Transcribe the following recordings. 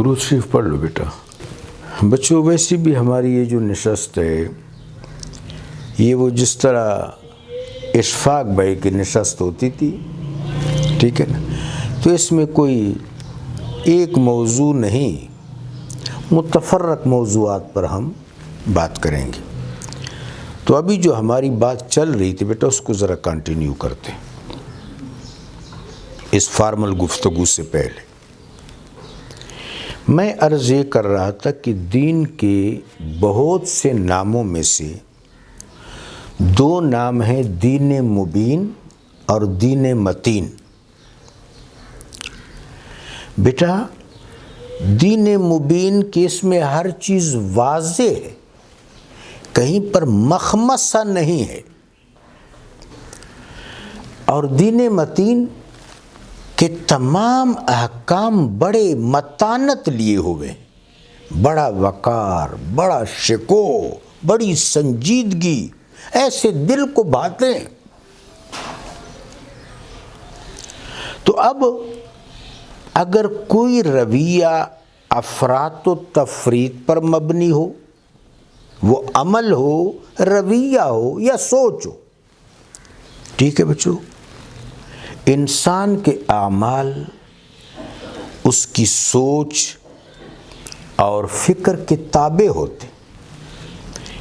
درود شریف پڑھ لو بیٹا۔ بچوں ویسی بھی ہماری یہ جو نشست ہے یہ وہ جس طرح اشفاق بھائی کی نشست ہوتی تھی، ٹھیک ہے نا، تو اس میں کوئی ایک موضوع نہیں، متفرق موضوعات پر ہم بات کریں گے۔ تو ابھی جو ہماری بات چل رہی تھی بیٹا اس کو ذرا کنٹینیو کرتے ہیں اس فارمل گفتگو سے پہلے۔ میں عرض یہ کر رہا تھا کہ دین کے بہت سے ناموں میں سے دو نام ہیں، دین مبین اور دین متین۔ بیٹا دین مبین کے اس میں ہر چیز واضح ہے، کہیں پر مخمصہ نہیں ہے، اور دین متین کہ تمام احکام بڑے متانت لیے ہوئے، بڑا وقار، بڑا شکو، بڑی سنجیدگی، ایسے دل کو بھاتے ہیں۔ تو اب اگر کوئی رویہ افراط و تفریط پر مبنی ہو، وہ عمل ہو، رویہ ہو یا سوچ ہو، ٹھیک ہے بچوں، انسان کے اعمال اس کی سوچ اور فکر کے تابع ہوتے۔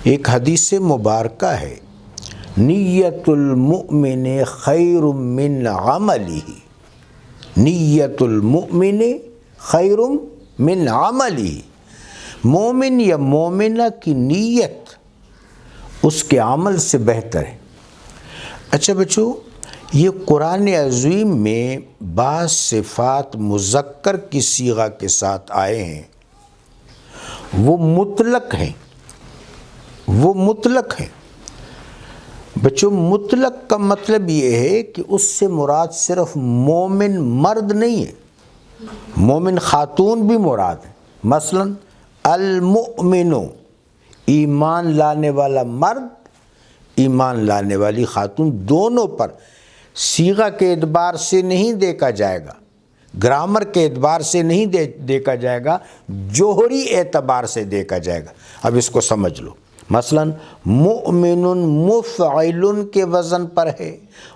ایک حدیث مبارکہ ہے، نیت المؤمن خیر من عملہ، نیت المؤمن خیر من عملہ، مومن یا مومنہ کی نیت اس کے عمل سے بہتر ہے۔ اچھا بچوں، یہ قرآن عظیم میں بعض صفات مذکر کی صیغہ کے ساتھ آئے ہیں، وہ مطلق ہیں، وہ مطلق ہیں۔ بچوں مطلق کا مطلب یہ ہے کہ اس سے مراد صرف مومن مرد نہیں ہے، مومن خاتون بھی مراد ہے۔ مثلا المؤمن، ایمان لانے والا مرد، ایمان لانے والی خاتون، دونوں پر صیغہ کے اعتبار سے نہیں دیکھا جائے گا، گرامر کے اعتبار سے نہیں دیکھا جائے گا، جوہری اعتبار سے دیکھا جائے گا۔ اب اس کو سمجھ لو، مثلا مؤمن مفعل کے وزن پر ہے،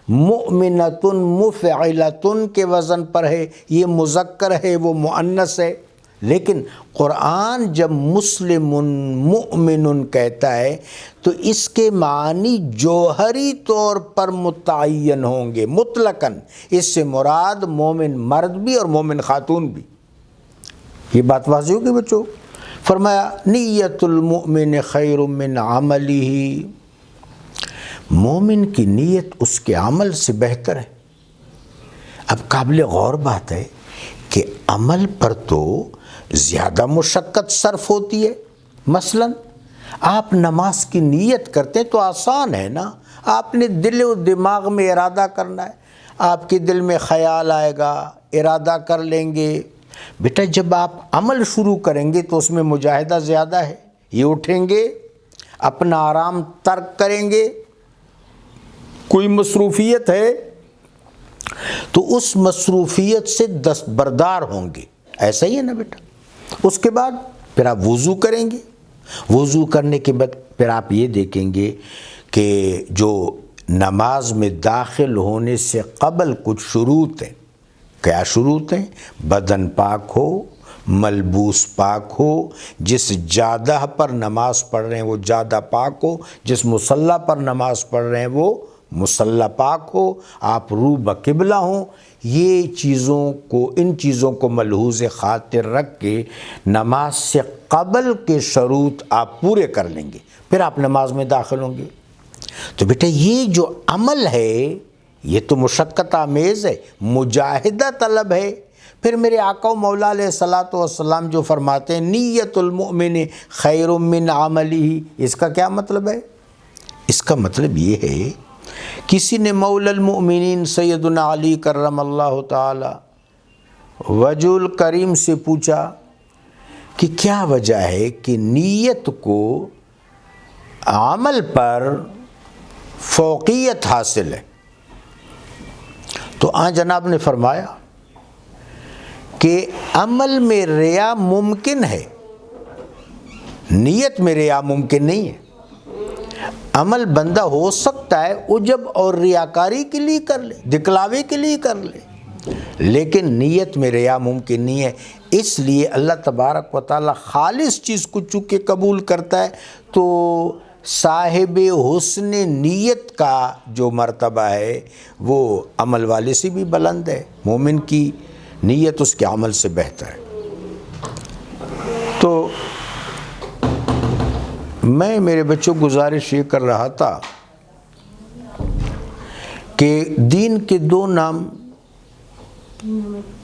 مؤمنۃ مفعلۃ کے وزن پر ہے، یہ مذکر ہے وہ مؤنث ہے۔ لیکن قرآن جب مسلم مؤمن کہتا ہے تو اس کے معنی جوہری طور پر متعین ہوں گے مطلقاً، اس سے مراد مومن مرد بھی اور مومن خاتون بھی۔ یہ بات واضح ہوگی بچوں؟ فرمایا نیت المؤمن خیر من عملہ، مومن کی نیت اس کے عمل سے بہتر ہے۔ اب قابل غور بات ہے کہ عمل پر تو زیادہ مشقت صرف ہوتی ہے۔ مثلا آپ نماز کی نیت کرتے تو آسان ہے نا، آپ نے دل و دماغ میں ارادہ کرنا ہے، آپ کے دل میں خیال آئے گا، ارادہ کر لیں گے۔ بیٹا جب آپ عمل شروع کریں گے تو اس میں مجاہدہ زیادہ ہے، یہ اٹھیں گے، اپنا آرام ترک کریں گے، کوئی مصروفیت ہے تو اس مصروفیت سے دستبردار ہوں گے، ایسا ہی ہے نا بیٹا۔ اس کے بعد پھر آپ وضو کریں گے، وضو کرنے کے بعد پھر آپ یہ دیکھیں گے کہ جو نماز میں داخل ہونے سے قبل کچھ شروط ہیں۔ کیا شروط ہیں؟ بدن پاک ہو، ملبوس پاک ہو، جس جادہ پر نماز پڑھ رہے ہیں وہ جادہ پاک ہو، جس مصلی پر نماز پڑھ رہے ہیں وہ مصلی پاک ہو، آپ رو بقبلہ ہوں۔ یہ چیزوں کو، ان چیزوں کو ملحوظ خاطر رکھ کے نماز سے قبل کے شروط آپ پورے کر لیں گے، پھر آپ نماز میں داخل ہوں گے۔ تو بیٹا یہ جو عمل ہے یہ تو مشقت آمیز ہے، مجاہدہ طلب ہے۔ پھر میرے آقا و مولا علیہ الصلوۃ والسلام جو فرماتے ہیں نیت المؤمن خیر من عملہ، اس کا کیا مطلب ہے؟ اس کا مطلب یہ ہے، کسی نے مولا المؤمنین سیدنا علی کرم اللہ تعالی وجہ الکریم سے پوچھا کہ کیا وجہ ہے کہ نیت کو عمل پر فوقیت حاصل ہے؟ تو جناب نے فرمایا کہ عمل میں ریا ممکن ہے، نیت میں ریا ممکن نہیں ہے۔ عمل بندہ ہو سکتا ہے عجب اور ریاکاری کے لیے کر لے، دکھلاوے کے لیے کر لے، لیکن نیت میں ریا ممکن نہیں ہے۔ اس لیے اللہ تبارک و تعالی خالص چیز کو چونکہ قبول کرتا ہے تو صاحب حسن نیت کا جو مرتبہ ہے وہ عمل والے سے بھی بلند ہے۔ مومن کی نیت اس کے عمل سے بہتر ہے۔ تو میں میرے بچوں کو گزارش یہ کر رہا تھا کہ دین کے دو نام،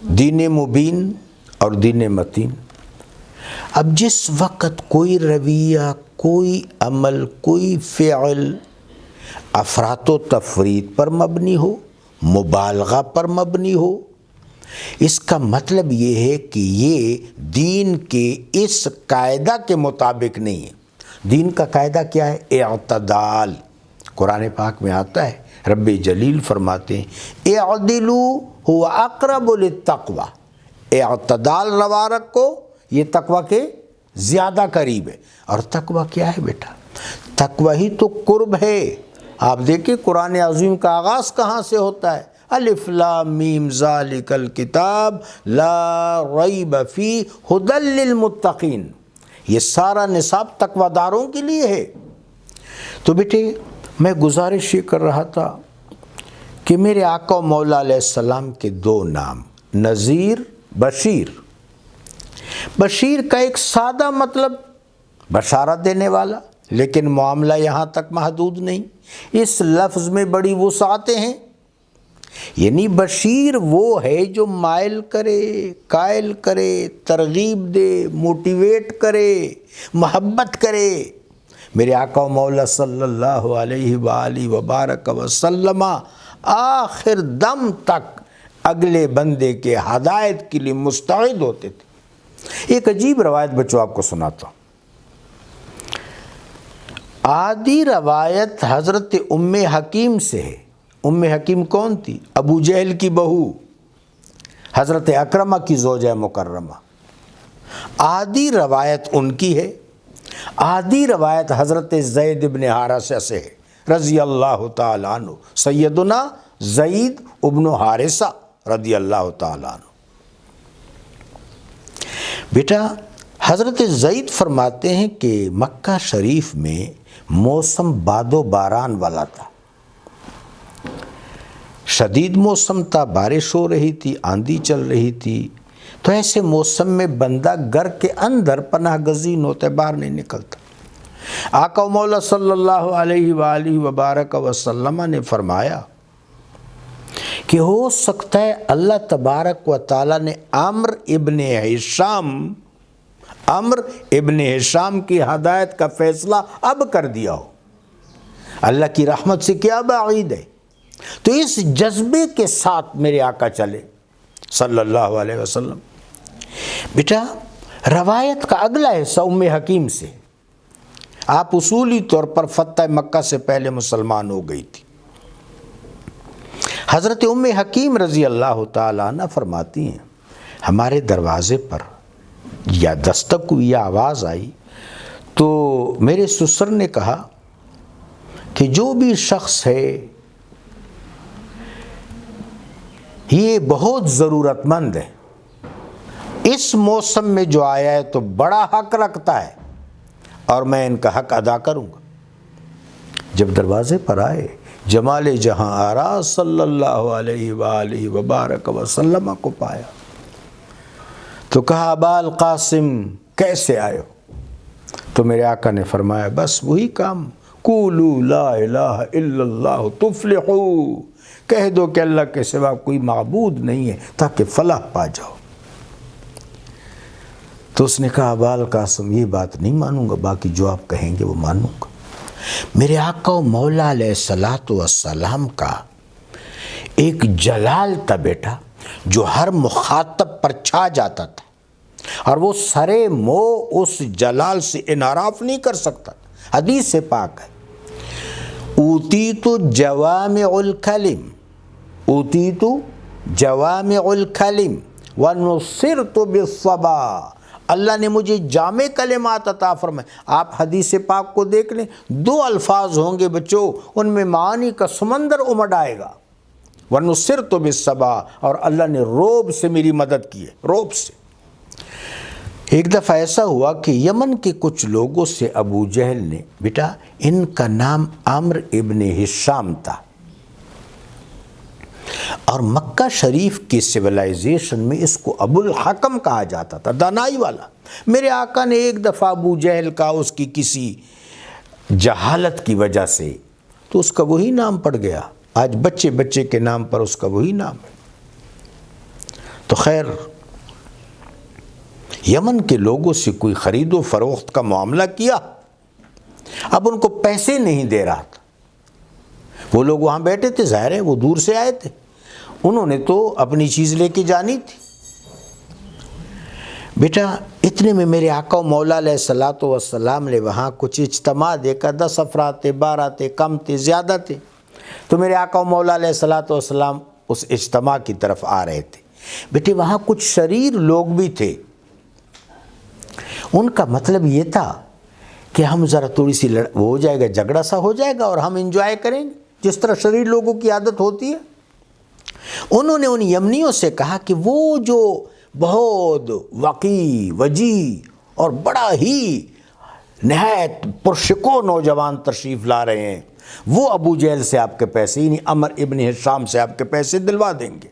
دین مبین اور دین متین۔ اب جس وقت کوئی رویہ، کوئی عمل، کوئی فعل افراط و تفریط پر مبنی ہو، مبالغہ پر مبنی ہو، اس کا مطلب یہ ہے کہ یہ دین کے اس قاعدہ کے مطابق نہیں ہے۔ دین کا قاعدہ کیا ہے؟ اعتدال۔ قرآن پاک میں آتا ہے، رب جلیل فرماتے ہیں اعدلوا هو اقرب للتقوی، اعتدال روا رکھو، یہ تقوی کے زیادہ قریب ہے۔ اور تقوی کیا ہے بیٹا؟ تقوی ہی تو قرب ہے۔ آپ دیکھیں قرآن عظیم کا آغاز کہاں سے ہوتا ہے؟ الف لام میم ذالک الکتاب لا ریب فیہ ھدی للمتقین۔ یہ سارا نصاب تقوی داروں کے لیے ہے۔ تو بیٹے میں گزارش یہ کر رہا تھا کہ میرے آقا و مولا علیہ السلام کے دو نام، نذیر، بشیر۔ بشیر کا ایک سادہ مطلب بشارت دینے والا، لیکن معاملہ یہاں تک محدود نہیں، اس لفظ میں بڑی وسعتیں ہیں۔ یعنی بشیر وہ ہے جو مائل کرے، قائل کرے، ترغیب دے، موٹیویٹ کرے، محبت کرے۔ میرے آقا و مولا صلی اللہ علیہ وآلہ وبارک وسلم آخر دم تک اگلے بندے کے ہدایت کے لیے مستعد ہوتے تھے۔ ایک عجیب روایت بچوں آپ کو سناتا ہوں۔ آدھی روایت حضرت ام حکیم سے ہے۔ ام حکیم کون تھی؟ ابو جہل کی بہو، حضرت اکرمہ کی زوجہ مکرمہ۔ آدھی روایت ان کی ہے، آدھی روایت حضرت زید ابن حارثہ سے ہے رضی اللہ تعالیٰ عنہ، سیدنا زید ابن حارثہ رضی اللہ تعالیٰ عنہ۔ بیٹا حضرت زید فرماتے ہیں کہ مکہ شریف میں موسم باد و باران والا تھا، شدید موسم تھا، بارش ہو رہی تھی، آندھی چل رہی تھی۔ تو ایسے موسم میں بندہ گھر کے اندر پناہ گزین ہوتا ہے، باہر نہیں نکلتا۔ آقا و مولا صلی اللہ علیہ وآلہ وبارک وسلم نے فرمایا کہ ہو سکتا ہے اللہ تبارک و تعالیٰ نے عمر ابن ہشام کی ہدایت کا فیصلہ اب کر دیا ہو۔ اللہ کی رحمت سے کیا بعید ہے؟ تو اس جذبے کے ساتھ میرے آقا چلے صلی اللہ علیہ وسلم۔ بیٹا روایت کا اگلا حصہ ام حکیم سے، آپ اصولی طور پر فتح مکہ سے پہلے مسلمان ہو گئی تھی۔ حضرت ام حکیم رضی اللہ تعالیٰ عنہ فرماتی ہیں ہمارے دروازے پر یا دستک ہوئی یا آواز آئی تو میرے سسر نے کہا کہ جو بھی شخص ہے یہ بہت ضرورت مند ہے، اس موسم میں جو آیا ہے تو بڑا حق رکھتا ہے اور میں ان کا حق ادا کروں گا۔ جب دروازے پر آئے جمال جہاں آرا صلی اللہ علیہ وآلہ وبارک وسلم کو پایا تو کہا ابا القاسم کیسے آئے ہو؟ تو میرے آقا نے فرمایا بس وہی کام، قولوا لا الہ الا اللہ تفلحوا، کہہ دو کہ اللہ کے سوا کوئی معبود نہیں ہے تاکہ فلاح پا جاؤ۔ تو اس نے کہا ابا القاسم یہ بات نہیں مانوں گا، باقی جو آپ کہیں گے وہ مانوں گا۔ میرے آقا و مولا علیہ السلام کا ایک جلال تھا بیٹا جو ہر مخاطب پر چھا جاتا تھا، اور وہ سرے منہ اس جلال سے انحراف نہیں کر سکتا۔ حدیث سے پاک ہے اوتیت جوامع الکلم، اوتیت جوامع الکلم وَنُصِرْتُ بِالصَّبَا، اللہ نے مجھے جامع کلمات عطا فرمائے۔ آپ حدیث پاک کو دیکھ لیں، 2 الفاظ ہوں گے بچوں، ان میں معانی کا سمندر امڈ آئے گا، وَنُصِرْتُ بِالصَّبَا، اور اللہ نے روب سے میری مدد کی ہے، روب سے۔ ایک دفعہ ایسا ہوا کہ یمن کے کچھ لوگوں سے ابو جہل نے، بیٹا ان کا نام عمرو ابن ہشام تھا، اور مکہ شریف کی سویلائزیشن میں اس کو ابو الحکم کہا جاتا تھا، دانائی والا۔ میرے آقا نے ایک دفعہ ابو جہل کا اس کی کسی جہالت کی وجہ سے، تو اس کا وہی نام پڑ گیا، آج بچے بچے کے نام پر اس کا وہی نام ہے۔ تو خیر، یمن کے لوگوں سے کوئی خرید و فروخت کا معاملہ کیا، اب ان کو پیسے نہیں دے رہا تھا۔ وہ لوگ وہاں بیٹھے تھے، ظاہر ہے وہ دور سے آئے تھے، انہوں نے تو اپنی چیز لے کے جانی تھی۔ بیٹا اتنے میں میرے آقا و مولا علیہ الصلوۃ والسلام نے وہاں کچھ اجتماع دیکھا، 10 افراد تھے، 12 تھے، کم تھے، زیادہ تھے۔ تو میرے آقا و مولا علیہ الصلوۃ والسلام اس اجتماع کی طرف آ رہے تھے۔ بیٹے وہاں کچھ شریر لوگ بھی تھے، ان کا مطلب یہ تھا کہ ہم ذرا تھوڑی سی وہ ہو جائے گا، جھگڑا سا ہو جائے گا اور ہم انجوائے کریں گے، جس طرح شریر لوگوں کی عادت ہوتی ہے۔ انہوں نے ان یمنیوں سے کہا کہ وہ جو بہت وقی وجی اور بڑا ہی نہایت پرشکو نوجوان تشریف لا رہے ہیں، وہ ابو جہل سے آپ کے پیسے، یعنی عمرو ابن ہشام سے آپ کے پیسے دلوا دیں گے۔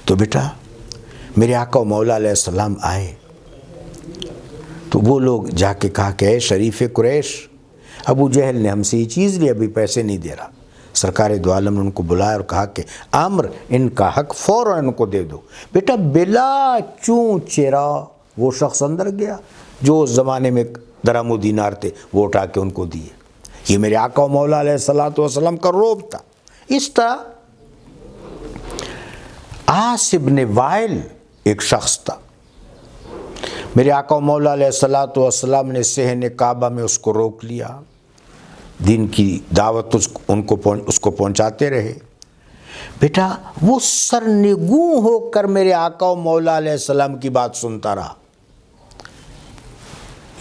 تو بیٹا میرے آقا و مولا علیہ السلام آئے تو وہ لوگ جا کے کہا کہ اے شریف قریش، ابو جہل نے ہم سے یہ چیز لی، ابھی پیسے نہیں دے رہا۔ سرکار دو عالم نے ان کو بلایا اور کہا کہ عمرو ان کا حق فوراً ان کو دے دو۔ بیٹا بلا چوں چرا وہ شخص اندر گیا جو اس زمانے میں درہم و دینار تھے، وہ اٹھا کے ان کو دیے۔ یہ میرے آقا و مولا علیہ الصلوۃ والسلام کا روب تھا۔ اس طرح عاص ابن وائل ایک شخص تھا، میرے آقا و مولا علیہ الصلوۃ والسلام نے صحن کعبہ میں اس کو روک لیا، دین کی دعوت اس کو پہنچاتے رہے۔ بیٹا وہ سرنگوں ہو کر میرے آقا و مولا علیہ السلام کی بات سنتا رہا۔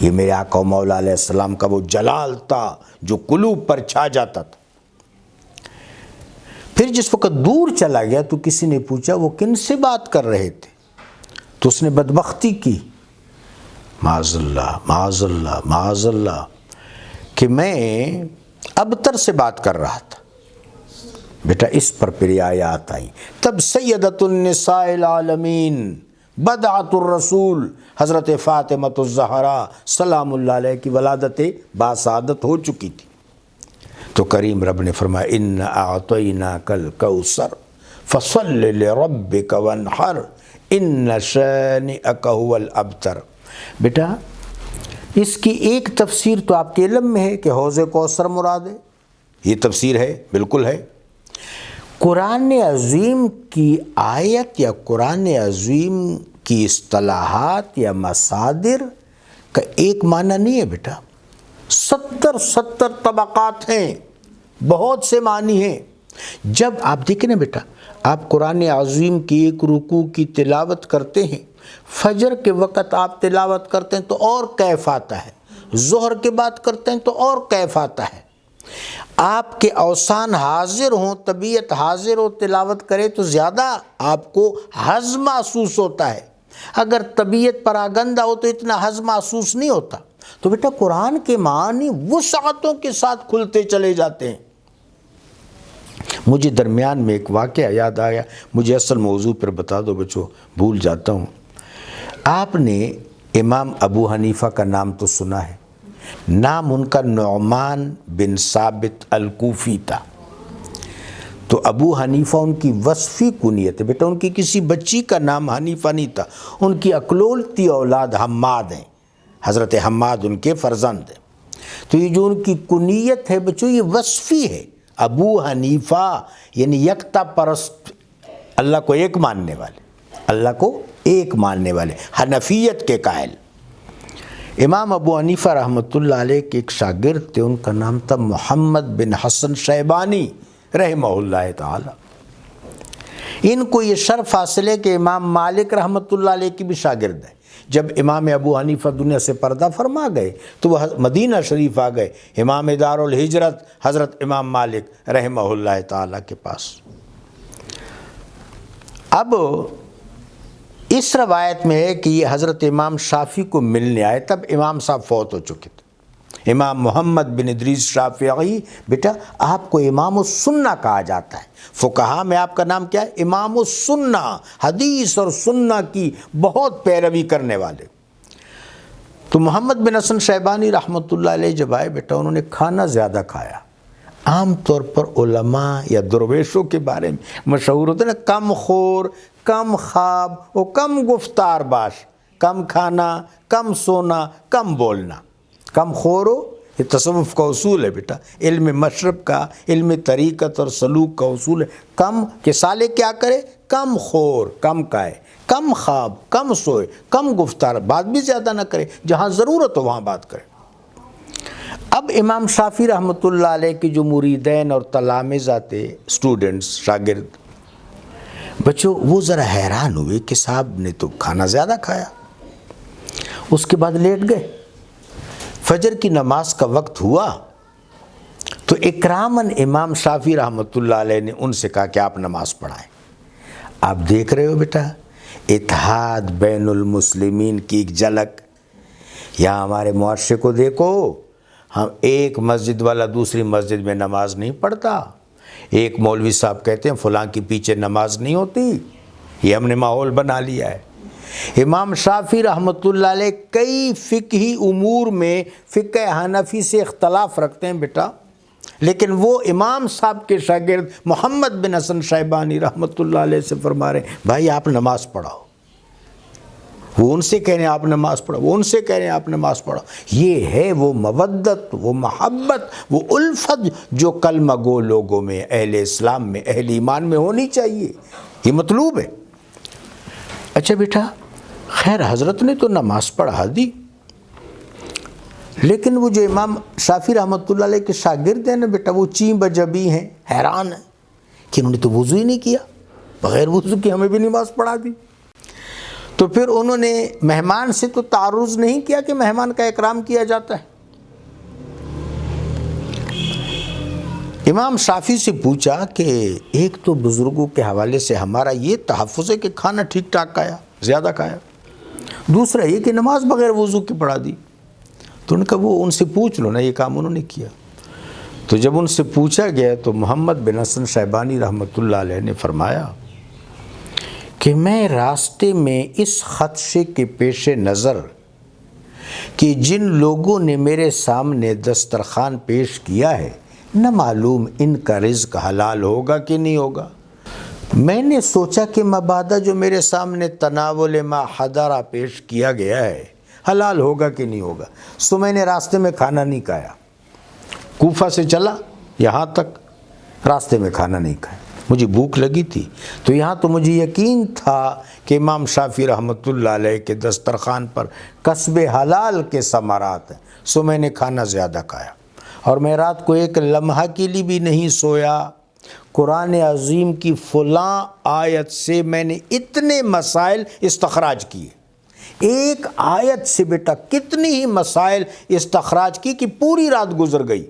یہ میرے آقا و مولا علیہ السلام کا وہ جلال تھا جو قلوب پر چھا جاتا تھا۔ پھر جس وقت دور چلا گیا تو کسی نے پوچھا وہ کن سے بات کر رہے تھے، تو اس نے بدبختی کی، معاذ اللہ معاذ اللہ معاذ اللہ، کہ میں ابتر سے بات کر رہا تھا۔ بیٹا اس پر پھر آیات آئیں، تب سیدۃ النساء العالمین بدعۃ الرسول حضرت فاطمۃ الزہرا سلام اللہ علیہ کی ولادت باسعادت ہو چکی تھی۔ تو کریم رب نے فرمایا ان اعطیناک الکوثر فصل لربک وانحر ان شانئک هو الابتر۔ بیٹا اس کی ایک تفسیر تو آپ کے علم میں ہے کہ حوض کوثر مراد ہے، یہ تفسیر ہے، بالکل ہے۔ قرآن عظیم کی آیت یا قرآن عظیم کی اصطلاحات یا مصادر کا ایک معنی نہیں ہے بیٹا، 70 طبقات ہیں، بہت سے معنی ہیں۔ جب آپ دیکھیں نا بیٹا، آپ قرآن عظیم کی ایک رکوع کی تلاوت کرتے ہیں، فجر کے وقت آپ تلاوت کرتے ہیں تو اور کیف آتا ہے، ظہر کے بعد کرتے ہیں تو اور کیف آتا ہے۔ آپ کے اوسان حاضر ہوں، طبیعت حاضر ہو، تلاوت کرے تو زیادہ آپ کو ہضم محسوس ہوتا ہے، اگر طبیعت پراگندہ ہو تو اتنا ہضم محسوس نہیں ہوتا۔ تو بیٹا قرآن کے معنی وسعتوں کے ساتھ کھلتے چلے جاتے ہیں۔ مجھے درمیان میں ایک واقعہ یاد آیا، مجھے اصل موضوع پر بتا دو بچوں، بھول جاتا ہوں۔ آپ نے امام ابو حنیفہ کا نام تو سنا ہے، نام ان کا نعمان بن ثابت الکوفی تھا۔ تو ابو حنیفہ ان کی وصفی کنیت ہے، بیٹا ان کی کسی بچی کا نام حنیفہ نہیں تھا، ان کی اکلولتی اولاد حماد ہیں، حضرت حماد ان کے فرزند ہیں۔ تو یہ جو ان کی کنیت ہے بچوں، یہ وصفی ہے۔ ابو حنیفہ یعنی یکتا پرست، اللہ کو ایک ماننے والے، اللہ کو ایک ماننے والے، حنفیت کے قائل۔ امام ابو حنیفہ رحمۃ اللہ علیہ کے ایک شاگرد تھے، ان کا نام تھا محمد بن حسن شیبانی رحمہ اللہ تعالی۔ ان کو یہ شرف حاصل ہے کہ امام مالک رحمۃ اللہ علیہ کی بھی شاگرد ہے۔ جب امام ابو حنیفہ دنیا سے پردہ فرما گئے تو وہ مدینہ شریف آ گئے امام دار الہجرت حضرت امام مالک رحمہ اللہ تعالیٰ کے پاس۔ اب اس روایت میں ہے کہ یہ حضرت امام شافعی کو ملنے آئے، تب امام صاحب فوت ہو چکے تھے۔ امام محمد بن ادریس شافعی، بیٹا آپ کو امام السنہ کہا جاتا ہے، فقہا میں آپ کا نام کیا ہے؟ امام السنہ، حدیث اور سنہ کی بہت پیروی کرنے والے۔ تو محمد بن حسن شیبانی رحمۃ اللہ علیہ جب آئے بیٹا، انہوں نے کھانا زیادہ کھایا۔ عام طور پر علماء یا درویشوں کے بارے میں مشہور ہوتے ہیں نا، کم خور، کم خواب و کم گفتار باش، کم کھانا، کم سونا، کم بولنا۔ کم خور ہو، یہ تصوف کا اصول ہے بیٹا، علم مشرب کا، علم طریقت اور سلوک کا اصول ہے۔ کم کہ سالے کیا کرے؟ کم خور، کم کھائے، کم خواب، کم سوئے، کم گفتار، بات بھی زیادہ نہ کرے، جہاں ضرورت ہو وہاں بات کرے۔ اب امام شافعی رحمۃ اللہ علیہ کے جو مریدین اور تلامذہ تھے، اسٹوڈنٹس، شاگرد بچوں، وہ ذرا حیران ہوئے کہ صاحب نے تو کھانا زیادہ کھایا۔ اس کے بعد لیٹ گئے۔ فجر کی نماز کا وقت ہوا تو اکراماً امام شافعی رحمۃ اللہ علیہ نے ان سے کہا کہ آپ نماز پڑھائیں۔ آپ دیکھ رہے ہو بیٹا، اتحاد بین المسلمین کی ایک جھلک۔ یہاں ہمارے معاشرے کو دیکھو، ہم ایک مسجد والا دوسری مسجد میں نماز نہیں پڑھتا، ایک مولوی صاحب کہتے ہیں فلاں کے پیچھے نماز نہیں ہوتی، یہ ہم نے ماحول بنا لیا ہے۔ امام شافعی رحمۃ اللہ علیہ کئی فقہی امور میں فقہ حنفی سے اختلاف رکھتے ہیں بیٹا، لیکن وہ امام صاحب کے شاگرد محمد بن حسن شیبانی رحمۃ اللہ علیہ سے فرما رہے ہیں بھائی آپ نماز پڑھاؤ۔ وہ ان سے کہہ رہے ہیں آپ نماز پڑھو، وہ ان سے کہہ رہے ہیں آپ نماز پڑھو۔ یہ ہے وہ مودت، وہ محبت، وہ الفت جو کلمہ گو لوگوں میں، اہل اسلام میں، اہل ایمان میں ہونی چاہیے، یہ مطلوب ہے۔ اچھا بیٹا، خیر حضرت نے تو نماز پڑھا دی، لیکن وہ جو امام شافعی رحمۃ اللہ علیہ کے شاگرد ہیں نا بیٹا، وہ چیں بجبی ہیں، حیران ہیں کہ انہوں نے تو وضو ہی نہیں کیا، بغیر وضو کے ہمیں بھی نماز پڑھا دی۔ تو پھر انہوں نے مہمان سے تو تعرض نہیں کیا کہ مہمان کا اکرام کیا جاتا ہے۔ امام شافعی سے پوچھا کہ ایک تو بزرگوں کے حوالے سے ہمارا یہ تحفظ ہے کہ کھانا ٹھیک ٹھاک کھایا، زیادہ کھایا، دوسرا یہ کہ نماز بغیر وضو کی پڑھا دی۔ تو ان کا وہ ان سے پوچھ لو نا، یہ کام انہوں نے کیا۔ تو جب ان سے پوچھا گیا تو محمد بن حسن شیبانی رحمۃ اللہ علیہ نے فرمایا کہ میں راستے میں اس خدشے کے پیش نظر کہ جن لوگوں نے میرے سامنے دسترخوان پیش کیا ہے، نہ معلوم ان کا رزق حلال ہوگا کہ نہیں ہوگا، میں نے سوچا کہ مبادا جو میرے سامنے تناول ما حضرہ پیش کیا گیا ہے حلال ہوگا کہ نہیں ہوگا، سو میں نے راستے میں کھانا نہیں کھایا۔ کوفہ سے چلا یہاں تک، راستے میں کھانا نہیں کھایا، مجھے بھوک لگی تھی، تو یہاں تو مجھے یقین تھا کہ امام شافعی رحمۃ اللہ علیہ کے دسترخوان پر کسب حلال کے ثمرات ہیں، سو میں نے کھانا زیادہ کھایا، اور میں رات کو ایک لمحہ کے لیے بھی نہیں سویا۔ قرآن عظیم کی فلاں آیت سے میں نے اتنے مسائل استخراج کیے، ایک آیت سے بیٹا کتنی ہی مسائل استخراج کی کہ پوری رات گزر گئی۔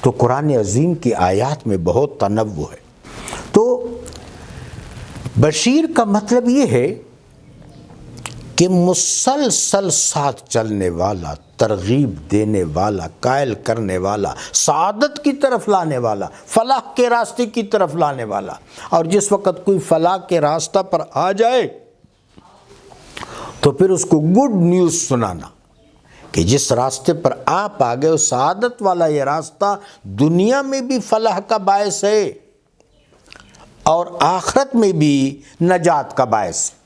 تو قرآن عظیم کی آیات میں بہت تنوع ہے۔ تو بشیر کا مطلب یہ ہے کہ مسلسل ساتھ چلنے والا، ترغیب دینے والا، قائل کرنے والا، سعادت کی طرف لانے والا، فلاح کے راستے کی طرف لانے والا۔ اور جس وقت کوئی فلاح کے راستہ پر آ جائے تو پھر اس کو گڈ نیوز سنانا کہ جس راستے پر آپ آ گئے، سعادت والا یہ راستہ دنیا میں بھی فلاح کا باعث ہے اور آخرت میں بھی نجات کا باعث ہے۔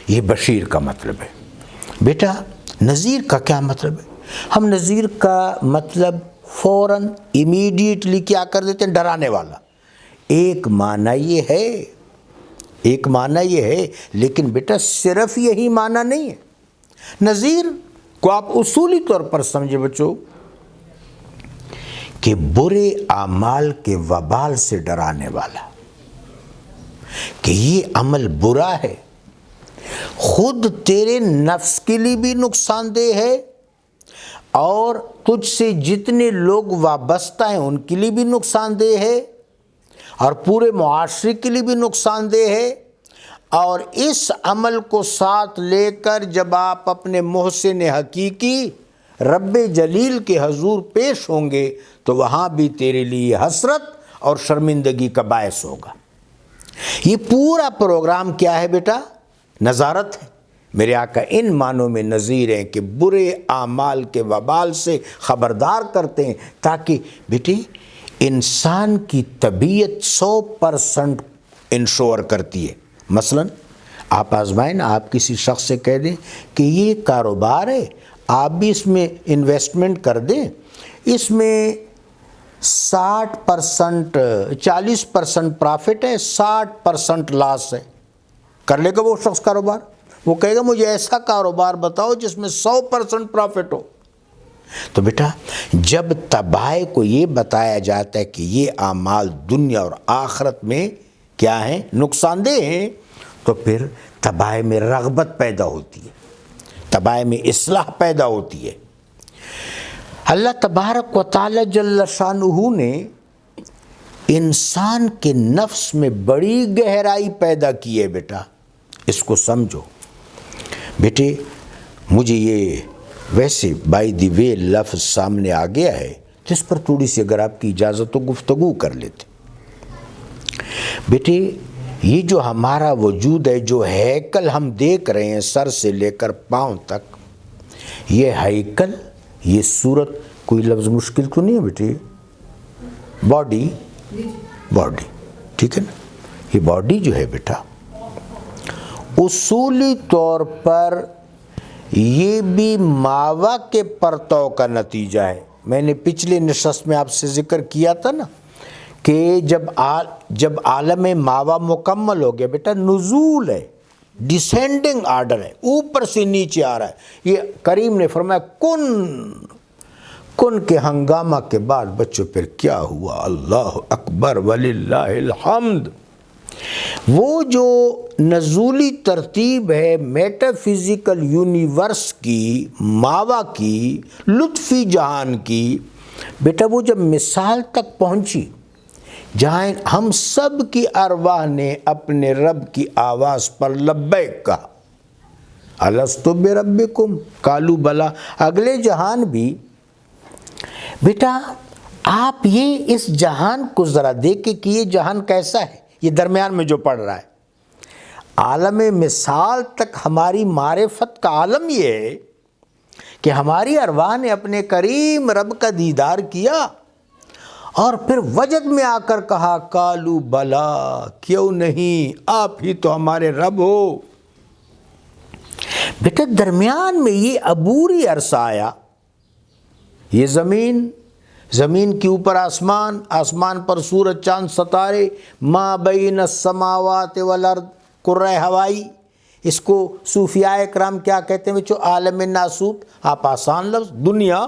یہ بشیر کا مطلب ہے۔ بیٹا نذیر کا کیا مطلب ہے؟ ہم نذیر کا مطلب فوراً امیڈیٹلی کیا کر دیتے ہیں؟ ڈرانے والا۔ ایک معنی یہ ہے، ایک معنی یہ ہے، لیکن بیٹا صرف یہی معنی نہیں ہے۔ نذیر کو آپ اصولی طور پر سمجھے بچوں کہ برے اعمال کے وبال سے ڈرانے والا۔ کہ یہ عمل برا ہے، خود تیرے نفس کے لیے بھی نقصان دہ ہے اور تجھ سے جتنے لوگ وابستہ ہیں ان کے لیے بھی نقصان دہ ہے اور پورے معاشرے کے لیے بھی نقصان دہ ہے، اور اس عمل کو ساتھ لے کر جب آپ اپنے محسن حقیقی رب جلیل کے حضور پیش ہوں گے تو وہاں بھی تیرے لیے حسرت اور شرمندگی کا باعث ہوگا۔ یہ پورا پروگرام کیا ہے بیٹا؟ نظارت ہے۔ میرے آقا ان معنوں میں نذیر ہیں کہ برے اعمال کے وبال سے خبردار کرتے ہیں تاکہ بیٹے انسان کی طبیعت 100% انشور کرتی ہے۔ مثلا آپ آزمائیں نا، آپ کسی شخص سے کہہ دیں کہ یہ کاروبار ہے، آپ بھی اس میں انویسٹمنٹ کر دیں، اس میں 60% 40% پرافٹ ہے، 60% لاس ہے، کر لے گا وہ شخص کاروبار؟ وہ کہے گا مجھے ایسا کاروبار بتاؤ جس میں 100% پرافٹ ہو۔ تو بیٹا جب تباہ کو یہ بتایا جاتا ہے کہ یہ اعمال دنیا اور آخرت میں کیا ہیں؟ نقصان دہ ہیں، تو پھر تباہ میں رغبت پیدا ہوتی ہے، تباہ میں اصلاح پیدا ہوتی ہے۔ اللہ تبارک و تعالی جل شانہ نے انسان کے نفس میں بڑی گہرائی پیدا کی ہے بیٹا، اس کو سمجھو۔ بیٹے مجھے یہ ویسے بائی دی وے لفظ سامنے آ گیا ہے، جس پر تھوڑی سی اگر آپ کی اجازت تو گفتگو کر لیتے۔ بیٹے یہ جو ہمارا وجود ہے، جو ہیکل ہم دیکھ رہے ہیں سر سے لے کر پاؤں تک، یہ ہیکل، یہ صورت، کوئی لفظ مشکل تو نہیں ہے بیٹے؟ باڈی، باڈی، ٹھیک ہے نا؟ یہ باڈی جو ہے بیٹا اصولی طور پر یہ بھی ماوا کے پرتو کا نتیجہ ہے۔ میں نے پچھلے نشست میں آپ سے ذکر کیا تھا نا کہ جب عالم ماوا مکمل ہو گیا بیٹا، نزول ہے، ڈیسینڈنگ آرڈر ہے، اوپر سے نیچے آ رہا ہے۔ یہ کریم نے فرمایا کن کے ہنگامہ کے بعد بچوں پھر کیا ہوا؟ اللہ اکبر وللہ الحمد۔ وہ جو نزولی ترتیب ہے میٹا فزیکل یونیورس کی، ماوا کی، لطفی جہان کی، بیٹا وہ جب مثال تک پہنچی جہاں ہم سب کی ارواح نے اپنے رب کی آواز پر لبیک کہا، الستو بربکم قالوا بلا۔ اگلے جہان بھی بیٹا آپ یہ اس جہان کو ذرا دیکھیں کہ یہ جہان کیسا ہے، یہ درمیان میں جو پڑ رہا ہے عالم مثال تک ہماری معرفت کا عالم یہ ہے کہ ہماری ارواح نے اپنے کریم رب کا دیدار کیا اور پھر وجد میں آ کر کہا قالوا بلا، کیوں نہیں، آپ ہی تو ہمارے رب ہو۔ بیٹا درمیان میں یہ عبوری عرصہ آیا، یہ زمین کے اوپر آسمان، آسمان پر سورج چاند ستارے، ما بین السماوات والارض، کرۂ ہوائی، اس کو صوفیاء کرام کیا کہتے ہیں بچوں؟ عالم ناسوت۔ آپ آسان لفظ دنیا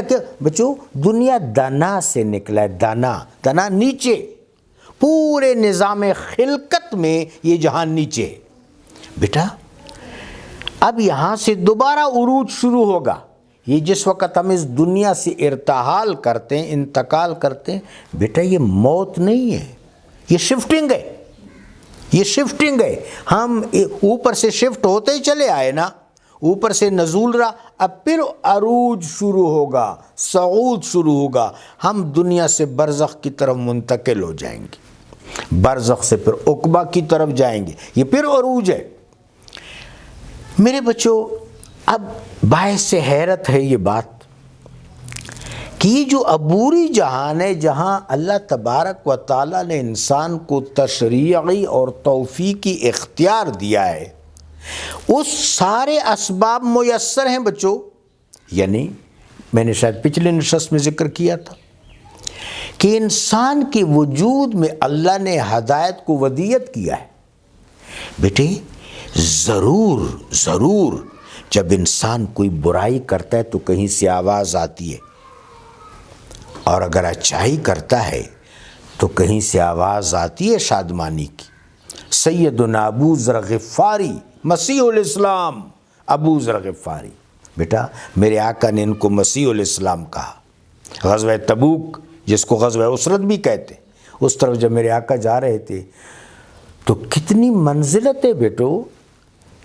کیا بچوں؟ دنیا دنا سے نکلا ہے، دنا نیچے، پورے نظام خلقت میں یہ جہان نیچے ہے بیٹا۔ اب یہاں سے دوبارہ عروج شروع ہوگا۔ یہ جس وقت ہم اس دنیا سے ارتحال کرتے ہیں، انتقال کرتے ہیں بیٹا، یہ موت نہیں ہے، یہ شفٹنگ ہے، یہ شفٹنگ ہے۔ ہم اوپر سے شفٹ ہوتے ہی چلے آئے نا، اوپر سے نزول رہا، اب پھر عروج شروع ہوگا، صعود شروع ہوگا، ہم دنیا سے برزخ کی طرف منتقل ہو جائیں گے، برزخ سے پھر عقبہ کی طرف جائیں گے، یہ پھر عروج ہے۔ میرے بچوں اب باعث حیرت ہے یہ بات کہ یہ جو عبوری جہان ہے، جہاں اللہ تبارک و تعالیٰ نے انسان کو تشریعی اور توفیقی اختیار دیا ہے، اس سارے اسباب میسر ہیں بچوں۔ یعنی میں نے شاید پچھلے نشست میں ذکر کیا تھا کہ انسان کے وجود میں اللہ نے ہدایت کو ودیت کیا ہے۔ بیٹے ضرور جب انسان کوئی برائی کرتا ہے تو کہیں سے آواز آتی ہے، اور اگر اچھائی کرتا ہے تو کہیں سے آواز آتی ہے شادمانی کی۔ سیدنا ابو ذر غفاری مسیح الاسلام، ابو ذر غفاری۔ بیٹا میرے آقا نے ان کو مسیح الاسلام کہا۔ غزوہ تبوک جس کو غزوہ اسرت بھی کہتے، اس طرف جب میرے آقا جا رہے تھے تو کتنی منزلت ہے بیٹو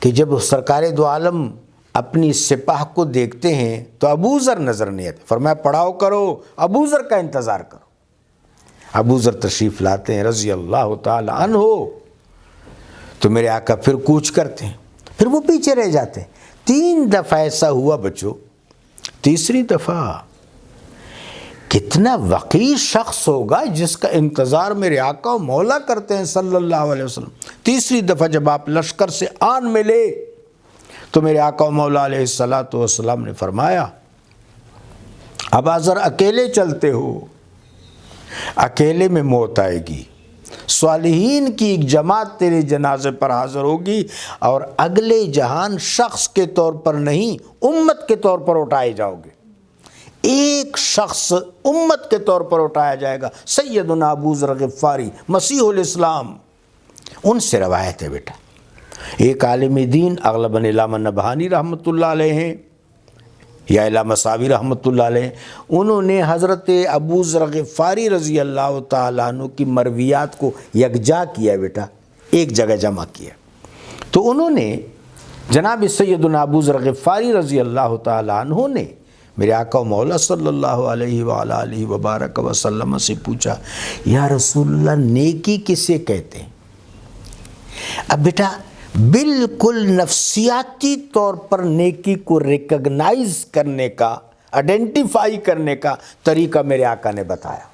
کہ جب سرکار دو عالم اپنی سپاہ کو دیکھتے ہیں تو ابو ذر نظر نہیں آتے، فرمایا پڑاؤ کرو، ابو ذر کا انتظار کرو۔ ابو ذر تشریف لاتے ہیں رضی اللہ تعالی عنہ، تو میرے آقا پھر کوچ کرتے ہیں، پھر وہ پیچھے رہ جاتے ہیں۔ 3 دفعہ ایسا ہوا بچوں، تیسری دفعہ کتنا وقیر شخص ہوگا جس کا انتظار میرے آقا و مولا کرتے ہیں صلی اللہ علیہ وسلم۔ تیسری دفعہ جب آپ لشکر سے آن ملے تو میرے آقا و مولا علیہ السلام نے فرمایا ابا ذر اکیلے چلتے ہو، اکیلے میں موت آئے گی، صالحین کی ایک جماعت تیرے جنازے پر حاضر ہوگی اور اگلے جہان شخص کے طور پر نہیں امت کے طور پر اٹھائے جاؤ گے۔ ایک شخص امت کے طور پر اٹھایا جائے گا، سیدنا ابو ذر غفاری مسیح الاسلام۔ ان سے روایت ہے بیٹا، ایک عالم دین اغلباً علامہ نبہانی رحمۃ اللہ علیہ ہیں یا علامہ صابی رحمۃ اللہ علیہ، انہوں نے حضرت ابو ذر غفاری رضی اللہ تعالیٰ عنہ کی مرویات کو یکجا کیا ہے بیٹا، ایک جگہ جمع کیا۔ تو انہوں نے جناب سیدنا ابو ذر غفاری رضی اللہ تعالیٰ عنہ نے میرے آقا و مولا صلی اللہ علیہ وآلہ وبارک وسلم سے پوچھا یا رسول اللہ نیکی کسے کہتے ہیں؟ اب بیٹا بالکل نفسیاتی طور پر نیکی کو ریکگنائز کرنے کا، آئیڈینٹیفائی کرنے کا طریقہ میرے آقا نے بتایا۔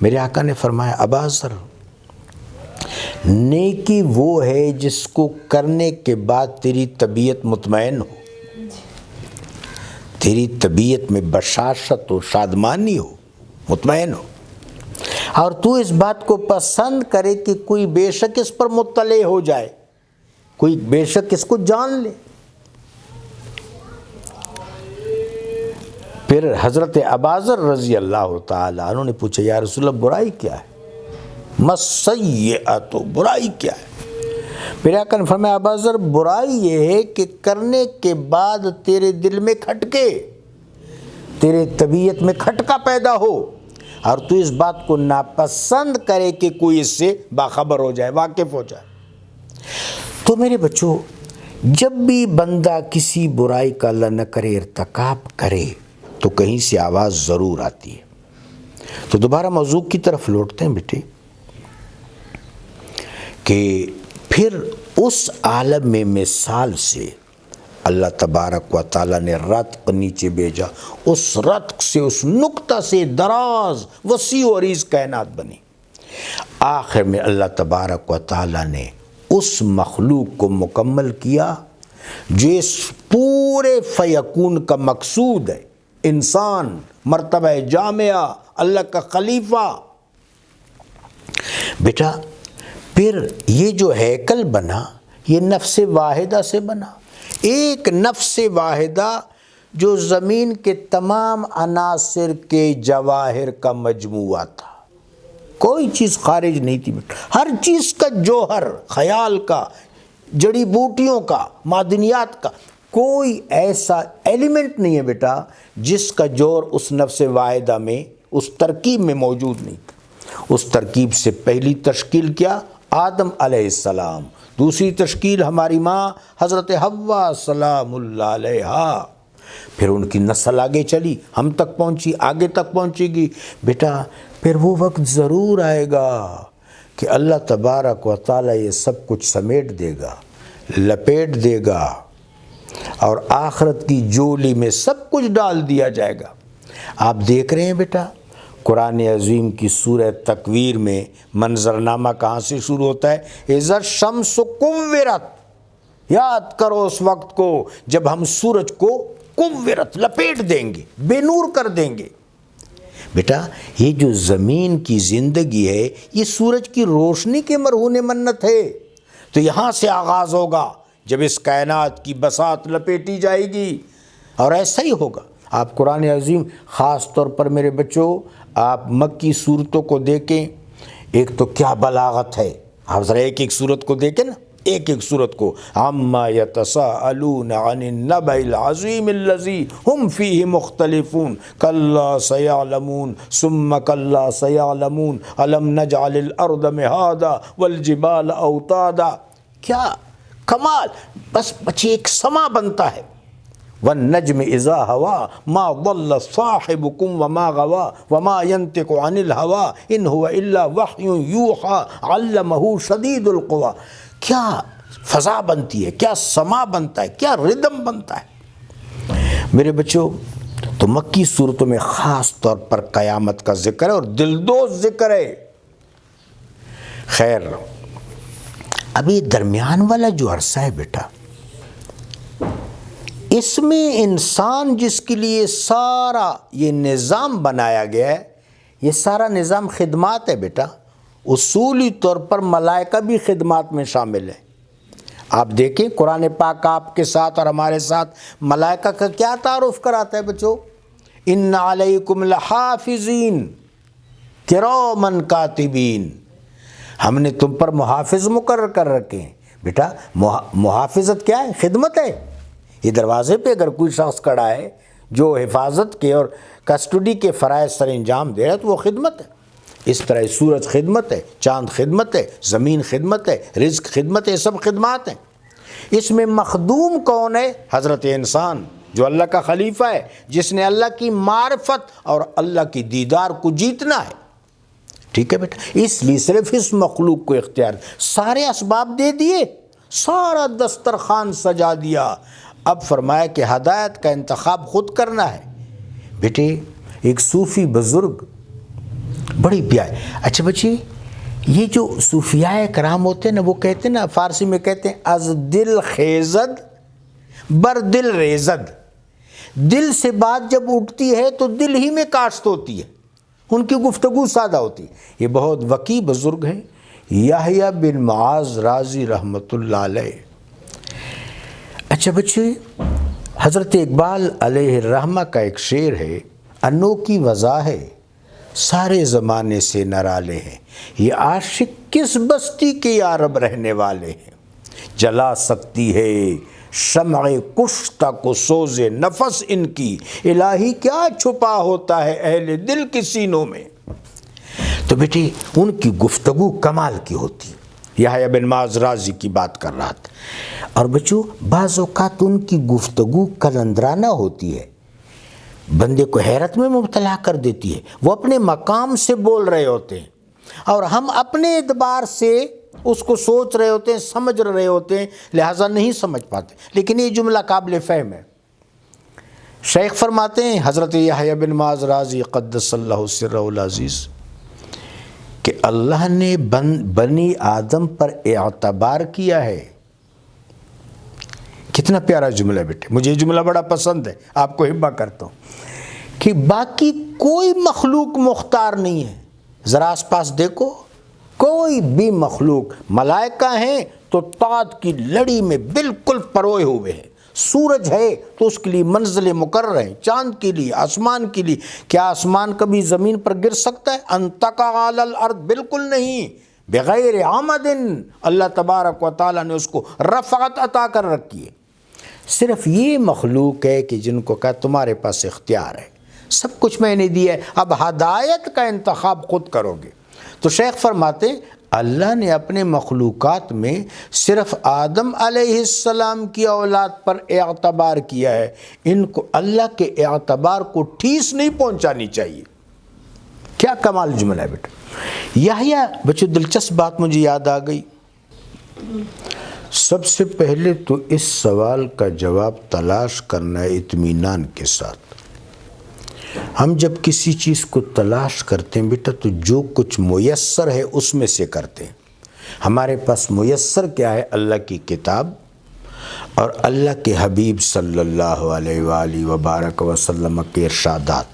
میرے آقا نے فرمایا ابا ذر، نیکی وہ ہے جس کو کرنے کے بعد تیری طبیعت مطمئن ہو، تیری طبیعت میں بشاشت ہو، شادمانی ہو، مطمئن ہو، اور تو اس بات کو پسند کرے کہ کوئی بے شک اس پر مطلع ہو جائے، کوئی بے شک اس کو جان لے۔ پھر حضرت ابا ذر رضی اللہ تعالیٰ عنہ نے پوچھا یا رسول اللہ برائی کیا ہے؟ مسیئۃ، برائی کیا ہے؟ میرے آقا نے فرمایا ابا ذر برائی یہ ہے کہ کرنے کے بعد تیرے دل میں کھٹکے، تیرے طبیعت میں کھٹکا پیدا ہو اور تو اس بات کو ناپسند کرے کہ کوئی اس سے باخبر ہو جائے، واقف ہو جائے۔ تو میرے بچوں جب بھی بندہ کسی برائی کا اللہ نہ کرے ارتکاب کرے تو کہیں سے آواز ضرور آتی ہے۔ تو دوبارہ موضوع کی طرف لوٹتے ہیں بیٹے کہ پھر اس عالم میں مثال سے اللہ تبارک و تعالیٰ نے رتق نیچے بھیجا، اس رتق سے، اس نقطہ سے دراز وسیع و عریض کائنات بنی۔ آخر میں اللہ تبارک و تعالیٰ نے اس مخلوق کو مکمل کیا جو اس پورے فیکون کا مقصود ہے، انسان، مرتبہ جامعہ، اللہ کا خلیفہ۔ بیٹا پھر یہ جو ہیکل بنا یہ نفس واحدہ سے بنا، ایک نفس واحدہ جو زمین کے تمام عناصر کے جواہر کا مجموعہ تھا، کوئی چیز خارج نہیں تھی بیٹا، ہر چیز کا جوہر، خیال کا، جڑی بوٹیوں کا، معدنیات کا، کوئی ایسا ایلیمنٹ نہیں ہے بیٹا جس کا جوہر اس نفس واحدہ میں، اس ترکیب میں موجود نہیں تھا۔ اس ترکیب سے پہلی تشکیل کیا؟ آدم علیہ السلام، دوسری تشکیل ہماری ماں حضرت حوا سلام اللہ علیہا، پھر ان کی نسل آگے چلی، ہم تک پہنچی، آگے تک پہنچے گی۔ بیٹا پھر وہ وقت ضرور آئے گا کہ اللہ تبارک و تعالیٰ یہ سب کچھ سمیٹ دے گا، لپیٹ دے گا اور آخرت کی جولی میں سب کچھ ڈال دیا جائے گا۔ آپ دیکھ رہے ہیں بیٹا قرآن عظیم کی سورہ تکویر میں منظرنامہ کہاں سے شروع ہوتا ہے؟ اذا الشمس کورت، یاد کرو اس وقت کو جب ہم سورج کو کورت، لپیٹ دیں گے، بے نور کر دیں گے۔ بیٹا یہ جو زمین کی زندگی ہے یہ سورج کی روشنی کے مرہون منت ہے، تو یہاں سے آغاز ہوگا جب اس کائنات کی بساط لپیٹی جائے گی، اور ایسا ہی ہوگا۔ آپ قرآن عظیم خاص طور پر میرے بچوں آپ مکی صورتوں کو دیکھیں، ایک تو کیا بلاغت ہے، آپ ذرا ایک ایک صورت کو دیکھیں نا، ایک ایک صورت کو، عما یتساءلون عن النبأ العظیم الذی ہم فیہ مختلفون، کلا سیعلمون ثم کلا سیعلمون الم نجعل الارض مہادا والجبال اوتادا۔ کیا کمال! بس بچے ایک سما بنتا ہے، والنجم اذا ہوا ما ضل صاحبکم وما غوا وما ينطق عن الهوى ان هو الا وحی یوحی علمہ شدید القوی۔ کیا فضا بنتی ہے، کیا سما بنتا ہے، کیا ردم بنتا ہے۔ میرے بچوں، تو مکی صورتوں میں خاص طور پر قیامت کا ذکر ہے اور دلدوز ذکر ہے۔ خیر، ابھی درمیان والا جو عرصہ ہے بیٹا، اس میں انسان جس کے لیے سارا یہ نظام بنایا گیا ہے، یہ سارا نظام خدمات ہے بیٹا۔ اصولی طور پر ملائکہ بھی خدمات میں شامل ہے۔ آپ دیکھیں قرآن پاک آپ کے ساتھ اور ہمارے ساتھ ملائکہ کا کیا تعارف کراتا ہے بچوں؟ ان علیکم لحافظین کرامن کاتبین، ہم نے تم پر محافظ مقرر کر رکھے ہیں۔ بیٹا محافظت کیا ہے؟ خدمت ہے۔ یہ دروازے پہ اگر کوئی شخص کھڑا ہے جو حفاظت کے اور کسٹڈی کے فرائض سر انجام دے رہا ہے تو وہ خدمت ہے۔ اس طرح سورج خدمت ہے، چاند خدمت ہے، زمین خدمت ہے، رزق خدمت ہے، یہ سب خدمات ہیں۔ اس میں مخدوم کون ہے؟ حضرت انسان، جو اللہ کا خلیفہ ہے، جس نے اللہ کی معرفت اور اللہ کی دیدار کو جیتنا ہے۔ ٹھیک ہے بیٹا، اس لیے صرف اس مخلوق کو اختیار، سارے اسباب دے دیے، سارا دسترخوان سجا دیا، اب فرمایا کہ ہدایت کا انتخاب خود کرنا ہے۔ بیٹے ایک صوفی بزرگ بڑی پیار، اچھا بچے، یہ جو صوفیاء کرام ہوتے ہیں نا، وہ کہتے ہیں نا، فارسی میں کہتے ہیں از دل خیزد بر دل ریزد۔ دل سے بات جب اٹھتی ہے تو دل ہی میں کاشت ہوتی ہے، ان کی گفتگو سادہ ہوتی ہے۔ یہ بہت وقی بزرگ ہیں، یحییٰ بن معاذ رازی رحمۃ اللہ علیہ۔ اچھا بچے، حضرت اقبال علیہ الرحمہ کا ایک شعر ہے، انوکھی وضع ہے سارے زمانے سے نرالے ہیں، یہ عاشق کس بستی کے یا رب رہنے والے ہیں، جلا سکتی ہے شمع کشتہ کو سوز نفس ان کی، الہی کیا چھپا ہوتا ہے اہل دل کے سینوں میں۔ تو بیٹی ان کی گفتگو کمال کی ہوتی، یحییٰ بن معاذ رازی کی بات کر رہا تھا۔ اور بچوں بعض اوقات ان کی گفتگو کلندرانہ ہوتی ہے، بندے کو حیرت میں مبتلا کر دیتی ہے۔ وہ اپنے مقام سے بول رہے ہوتے ہیں اور ہم اپنے اعتبار سے اس کو سوچ رہے ہوتے ہیں، سمجھ رہے ہوتے ہیں، لہٰذا نہیں سمجھ پاتے۔ لیکن یہ جملہ قابل فہم ہے۔ شیخ فرماتے ہیں حضرت یحییٰ بن معاذ رازی قدس اللہ سرہ العزیز کہ اللہ نے بنی آدم پر اعتبار کیا ہے۔ کتنا پیارا جملہ ہے بیٹے، مجھے یہ جملہ بڑا پسند ہے، آپ کو ہبہ کرتا ہوں کہ باقی کوئی مخلوق مختار نہیں ہے۔ ذرا آس پاس دیکھو، کوئی بھی مخلوق، ملائکہ ہیں تو طاعت کی لڑی میں بالکل پروئے ہوئے ہیں، سورج ہے تو اس کے لیے منزل مقرر ہیں، چاند کے لیے، آسمان کے لیے۔ کیا آسمان کبھی زمین پر گر سکتا ہے؟ انتقع علی الارض، بالکل نہیں، بغیر عمد۔ اللہ تبارک و تعالیٰ نے اس کو رفعت عطا کر رکھی ہے۔ صرف یہ مخلوق ہے کہ جن کو کہا تمہارے پاس اختیار ہے، سب کچھ میں نے دیا ہے، اب ہدایت کا انتخاب خود کرو گے۔ تو شیخ فرماتے ہیں اللہ نے اپنے مخلوقات میں صرف آدم علیہ السلام کی اولاد پر اعتبار کیا ہے، ان کو اللہ کے اعتبار کو ٹھیس نہیں پہنچانی چاہیے۔ کیا کمال جملہ ہے بیٹا۔ یحییٰ بچوں دلچسپ بات مجھے یاد آ گئی۔ سب سے پہلے تو اس سوال کا جواب تلاش کرنا ہے اطمینان کے ساتھ۔ ہم جب کسی چیز کو تلاش کرتے ہیں بیٹا تو جو کچھ میسر ہے اس میں سے کرتے ہیں۔ ہمارے پاس میسر کیا ہے؟ اللہ کی کتاب اور اللہ کے حبیب صلی اللہ علیہ وآلہ وبارک وسلم کے ارشادات۔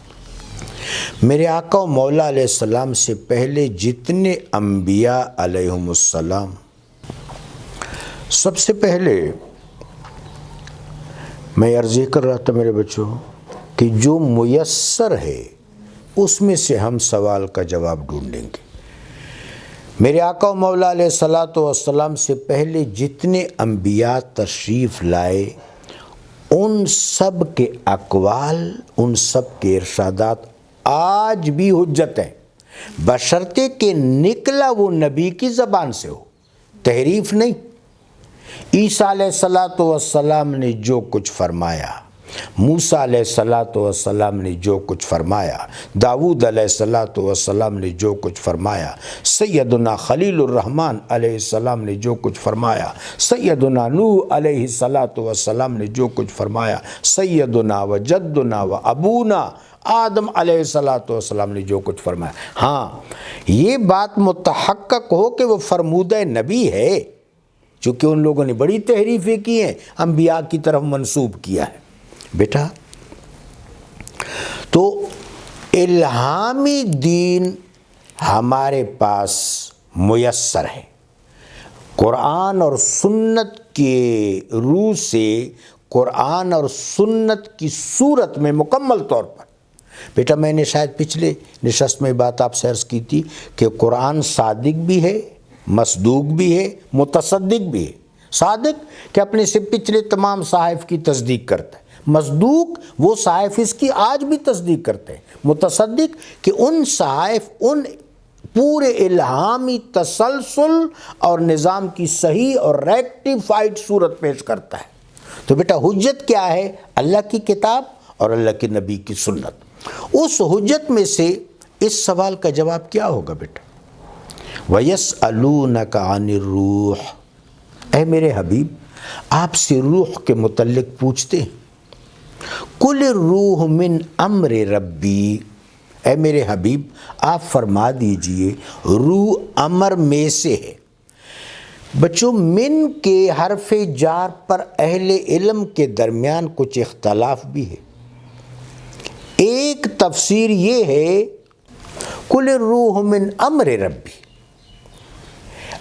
میرے آقا و مولا علیہ السلام سے پہلے جتنے انبیاء علیہم السلام، سب سے پہلے میں عرض کر رہا تھا میرے بچوں کہ جو میسر ہے اس میں سے ہم سوال کا جواب ڈھونڈیں گے۔ میرے آقا و مولا علیہ الصلوۃ والسلام سے پہلے جتنے انبیاء تشریف لائے ان سب کے اقوال، ان سب کے ارشادات آج بھی حجت ہیں، بشرطے کہ نکلا وہ نبی کی زبان سے ہو، تحریف نہیں۔ عیسیٰ علیہ الصلوۃ والسلام نے جو کچھ فرمایا، موسیٰ علیہ الصلوۃ والسلام نے جو کچھ فرمایا، داؤد علیہ الصلوۃ والسلام نے جو کچھ فرمایا، سیدنا خلیل الرحمن علیہ السلام نے جو کچھ فرمایا، سیدنا نوح علیہ الصلوۃ والسلام نے جو کچھ فرمایا، سیدنا و جدنا و ابونا آدم علیہ الصلوۃ والسلام نے جو کچھ فرمایا۔ ہاں یہ بات متحقق ہو کہ وہ فرمودہ نبی ہے، چونکہ ان لوگوں نے بڑی تحریفیں کی ہیں، انبیاء کی طرف منسوب کیا ہے۔ بیٹا تو الہامی دین ہمارے پاس میسر ہے، قرآن اور سنت کے روح سے، قرآن اور سنت کی صورت میں مکمل طور پر۔ بیٹا میں نے شاید پچھلے نشست میں بات آپ سے عرض کی تھی کہ قرآن صادق بھی ہے، مصدوق بھی ہے، متصدق بھی ہے۔ صادق کہ اپنے سے پچھلے تمام صحائف کی تصدیق کرتا ہے، مصدوق وہ صحائف اس کی آج بھی تصدیق کرتے ہیں، متصدق کہ ان صحائف، ان پورے الہامی تسلسل اور نظام کی صحیح اور ریکٹیفائڈ صورت پیش کرتا ہے۔ تو بیٹا حجت کیا ہے؟ اللہ کی کتاب اور اللہ کے نبی کی سنت۔ اس حجت میں سے اس سوال کا جواب کیا ہوگا بیٹا؟ وَيَسْأَلُونَكَ عَنِ الرُّوحِ، اے میرے حبیب آپ سے روح کے متعلق پوچھتے ہیں۔ قُلِ الرُّوحُ مِنْ أَمْرِ رَبِّي، اے میرے حبیب آپ فرما دیجئے روح امر میں سے ہے۔ بچوں من کے حرف جار پر اہل علم کے درمیان کچھ اختلاف بھی ہے۔ ایک تفسیر یہ ہے قُلِ الرُّوحُ مِنْ أَمْرِ رَبِّي،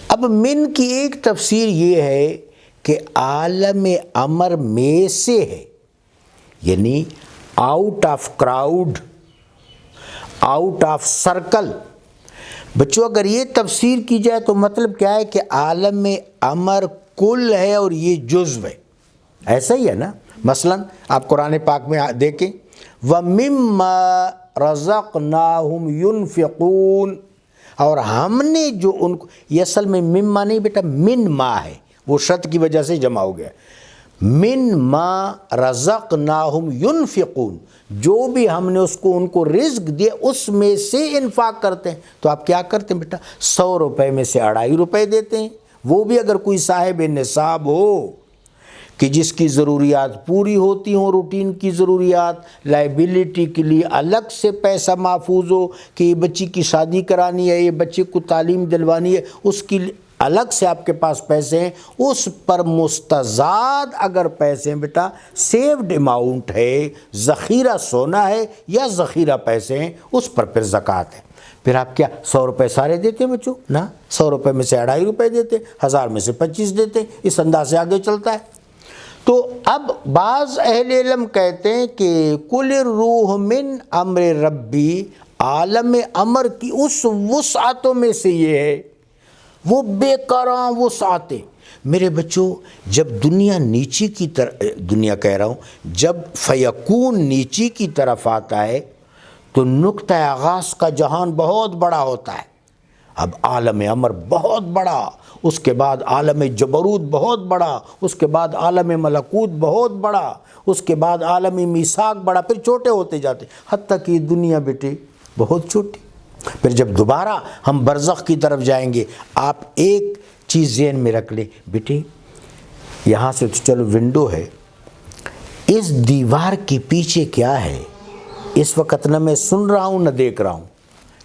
اب من کی ایک تفسیر یہ ہے کہ عالم امر میں سے ہے، یعنی out of crowd, out of circle. بچوں اگر یہ تفسیر کی جائے تو مطلب کیا ہے کہ عالم امر کل ہے اور یہ جزو ہے، ایسا ہی ہے نا۔ مثلا آپ قرآن پاک میں دیکھیں وَمِمَّا رَزَقْنَاهُمْ يُنْفِقُونَ، اور ہم نے جو ان کو، یہ اصل میں مما نہیں بیٹا من ما ہے، وہ شرط کی وجہ سے جمع ہو گیا۔ من ما رزقناہم ينفقون، جو بھی ہم نے اس کو ان کو رزق دیا اس میں سے انفاق کرتے ہیں۔ تو آپ کیا کرتے ہیں بیٹا؟ 100 روپے میں سے 2.5 روپے دیتے ہیں، وہ بھی اگر کوئی صاحب نصاب ہو کہ جس کی ضروریات پوری ہوتی ہوں، روٹین کی ضروریات، لائبلٹی کے لیے الگ سے پیسہ محفوظ ہو کہ یہ بچی کی شادی کرانی ہے، یہ بچے کو تعلیم دلوانی ہے، اس کی الگ سے آپ کے پاس پیسے ہیں، اس پر مستزاد اگر پیسے ہیں بیٹا، سیوڈ اماؤنٹ ہے، ذخیرہ سونا ہے یا ذخیرہ پیسے ہیں، اس پر پھر زکوٰۃ ہے۔ پھر آپ کیا 100 روپے سارے دیتے ہیں بچوں؟ نہ، 100 روپے میں سے 2.5 روپے دیتے، 1000 میں سے 25 دیتے، اس انداز سے آگے چلتا ہے۔ تو اب بعض اہل علم کہتے ہیں کہ قُلِ الرُّوحُ مِنْ أَمْرِ رَبِّي، عالم امر کی اس وسعتوں میں سے یہ ہے، وہ بے کراں وسعتیں۔ میرے بچوں جب دنیا نیچی کی طرف، دنیا کہہ رہا ہوں، جب فیکون نیچی کی طرف آتا ہے تو نقطہ آغاز کا جہان بہت بڑا ہوتا ہے۔ اب عالم امر بہت بڑا، اس کے بعد عالم جبروت بہت بڑا، اس کے بعد عالم ملکوت بہت بڑا، اس کے بعد عالم میثاق بڑا، پھر چھوٹے ہوتے جاتے حتیٰ کہ دنیا بیٹے بہت چھوٹی۔ پھر جب دوبارہ ہم برزخ کی طرف جائیں گے، آپ ایک چیز ذہن میں رکھ لیں بیٹے، یہاں سے تو چلو ونڈو ہے، اس دیوار کے پیچھے کیا ہے اس وقت نہ میں سن رہا ہوں نہ دیکھ رہا ہوں،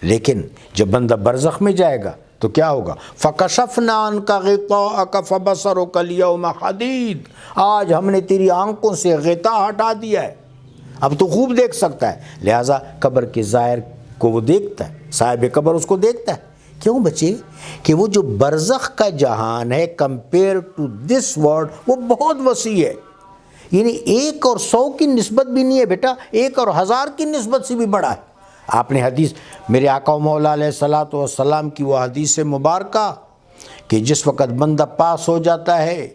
لیکن جب بندہ برزخ میں جائے گا تو کیا ہوگا؟ فَكَشَفْنَا عَنْكَ غِطَاءَكَ فَبَصَرُكَ الْيَوْمَ حَدِيدٌ، آج ہم نے تیری آنکھوں سے غطا ہٹا دیا ہے، اب تو خوب دیکھ سکتا ہے۔ لہٰذا قبر کے زائر کو وہ دیکھتا ہے، صاحب قبر اس کو دیکھتا ہے۔ کیوں بچے؟ کہ وہ جو برزخ کا جہان ہے کمپیئر ٹو دس ورلڈ وہ بہت وسیع ہے، یعنی 1 اور 100 کی نسبت بھی نہیں ہے بیٹا، 1 اور 1000 کی نسبت سے بھی بڑا ہے۔ آپ نے حدیث میرے آقا و مولا علیہ الصلاۃ والسلام کی وہ حدیث مبارکہ کہ جس وقت بندہ پاس ہو جاتا ہے،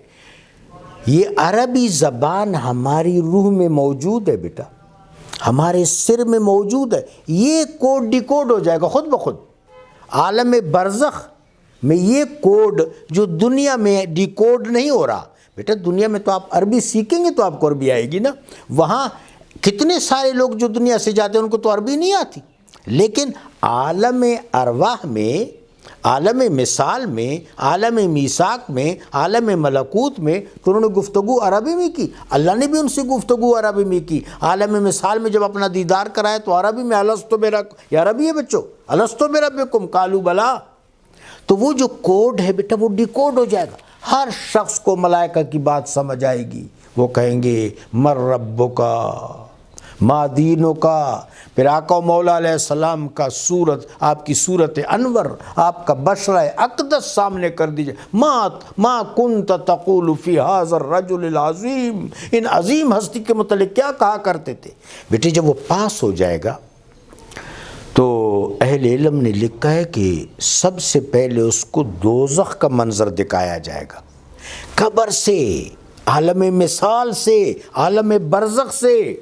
یہ عربی زبان ہماری روح میں موجود ہے بیٹا، ہمارے سر میں موجود ہے، یہ کوڈ ڈیکوڈ ہو جائے گا خود بخود۔ عالم برزخ میں یہ کوڈ جو دنیا میں ڈیکوڈ نہیں ہو رہا، بیٹا دنیا میں تو آپ عربی سیکھیں گے تو آپ کو عربی آئے گی نا، وہاں کتنے سارے لوگ جو دنیا سے جاتے ہیں ان کو تو عربی نہیں آتی، لیکن عالم ارواح میں، عالم مثال میں، عالم میثاق میں، عالم ملکوت میں تو انہوں نے گفتگو عربی میں کی، اللہ نے بھی ان سے گفتگو عربی میں کی۔ عالم مثال میں جب اپنا دیدار کرایا تو عربی میں الستو بربکم، یہ عربی ہے بچوں، الستو بربکم قالوا بلا۔ تو وہ جو کوڈ ہے بیٹا وہ ڈیکوڈ ہو جائے گا، ہر شخص کو ملائکہ کی بات سمجھ آئے گی، وہ کہیں گے مر ربک ما دینک، پھر آقا و مولا علیہ السلام کا صورت، آپ کی صورت انور، آپ کا بشرہ اقدس سامنے کر دیجئے، ما کنت تقول فی ھذا الرجل العظیم، ان عظیم ہستی کے متعلق کیا کہا کرتے تھے۔ بیٹے جب وہ پاس ہو جائے گا تو اہل علم نے لکھا ہے کہ سب سے پہلے اس کو دوزخ کا منظر دکھایا جائے گا، قبر سے، عالم مثال سے، عالم برزخ سے،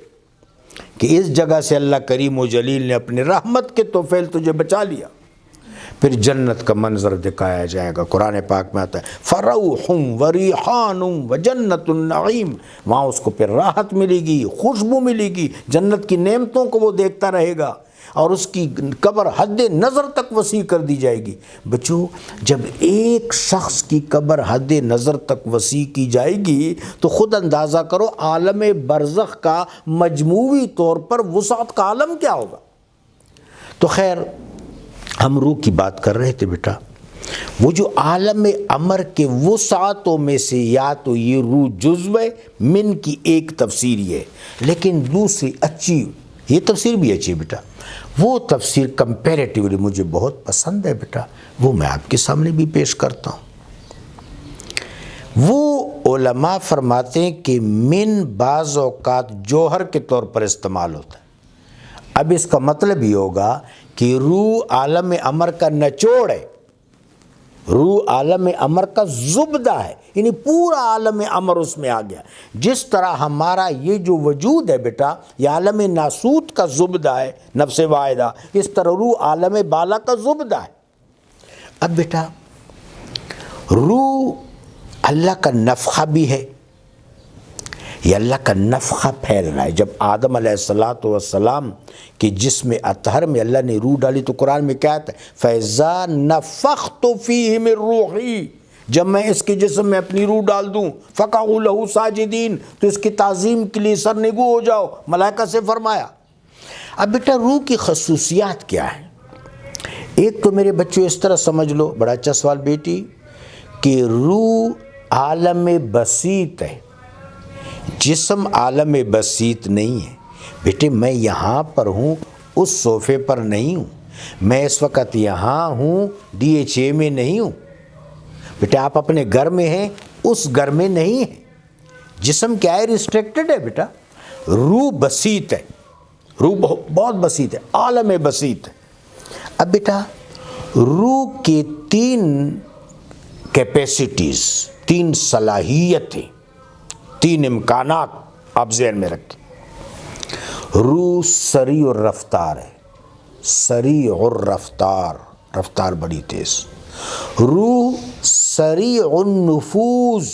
کہ اس جگہ سے اللہ کریم و جلیل نے اپنی رحمت کے توفیل تجھے بچا لیا۔ پھر جنت کا منظر دکھایا جائے گا، قرآن پاک میں آتا ہے فروح وریحان وجنت النعیم، وہاں اس کو پھر راحت ملے گی، خوشبو ملے گی، جنت کی نعمتوں کو وہ دیکھتا رہے گا، اور اس کی قبر حد نظر تک وسیع کر دی جائے گی۔ بچوں جب ایک شخص کی قبر حد نظر تک وسیع کی جائے گی تو خود اندازہ کرو عالم برزخ کا مجموعی طور پر وسعت کا عالم کیا ہوگا۔ تو خیر ہم روح کی بات کر رہے تھے بیٹا، وہ جو عالم امر کے وسعتوں میں سے یا تو یہ روح جزو من کی ایک تفسیر یہ ہے، لیکن دوسری اچھی، یہ تفسیر بھی اچھی ہے بیٹا، وہ تفسیر کمپیریٹیولی مجھے بہت پسند ہے بیٹا، وہ میں آپ کے سامنے بھی پیش کرتا ہوں۔ وہ علماء فرماتے ہیں کہ من بعض اوقات جوہر کے طور پر استعمال ہوتا ہے۔ اب اس کا مطلب یہ ہوگا کہ روح عالم امر کا نچوڑ ہے، روح عالم امر کا زبدہ ہے، یعنی پورا عالم امر اس میں آ گیا۔ جس طرح ہمارا یہ جو وجود ہے بیٹا یہ عالم ناسوت کا زبدہ ہے، نفس واحدہ، اس طرح روح عالم بالا کا زبدہ ہے۔ اب بیٹا روح اللہ کا نفخہ بھی ہے، یہ اللہ کا نفخہ پھیل رہا ہے۔ جب آدم علیہ السلام کے جسم اطہر میں اللہ نے روح ڈالی تو قرآن میں کیا آتا ہے فَإِذَا نَفَخْتُ فِيهِ مِن رُوحِي، جب میں اس کے جسم میں اپنی روح ڈال دوں فَقَعُوا لَهُ سَاجِدِينَ، تو اس کی تعظیم کے لیے سرنگو ہو جاؤ، ملائکہ سے فرمایا۔ اب بیٹا روح کی خصوصیات کیا ہیں؟ ایک تو میرے بچوں اس طرح سمجھ لو، بڑا اچھا سوال بیٹی، کہ روح عالم بسیط ہے، جسم عالم بسیط نہیں ہے۔ بیٹے میں یہاں پر ہوں، اس صوفے پر نہیں ہوں، میں اس وقت یہاں ہوں، DHA میں نہیں ہوں۔ بیٹے آپ اپنے گھر میں ہیں، اس گھر میں نہیں ہیں۔ جسم کیا ہے؟ ریسٹرکٹڈ ہے بیٹا، روح بسیط ہے، روح بہت بسیط ہے، عالم بسیط ہے۔ اب بیٹا روح کی 3 کیپیسٹیز، 3 صلاحیتیں، 3 امکانات آپ ذہن میں رکھیں۔ روح سریع الرفتار ہے، سریع الرفتار، رفتار بڑی تیز۔ روح سریع النفوذ،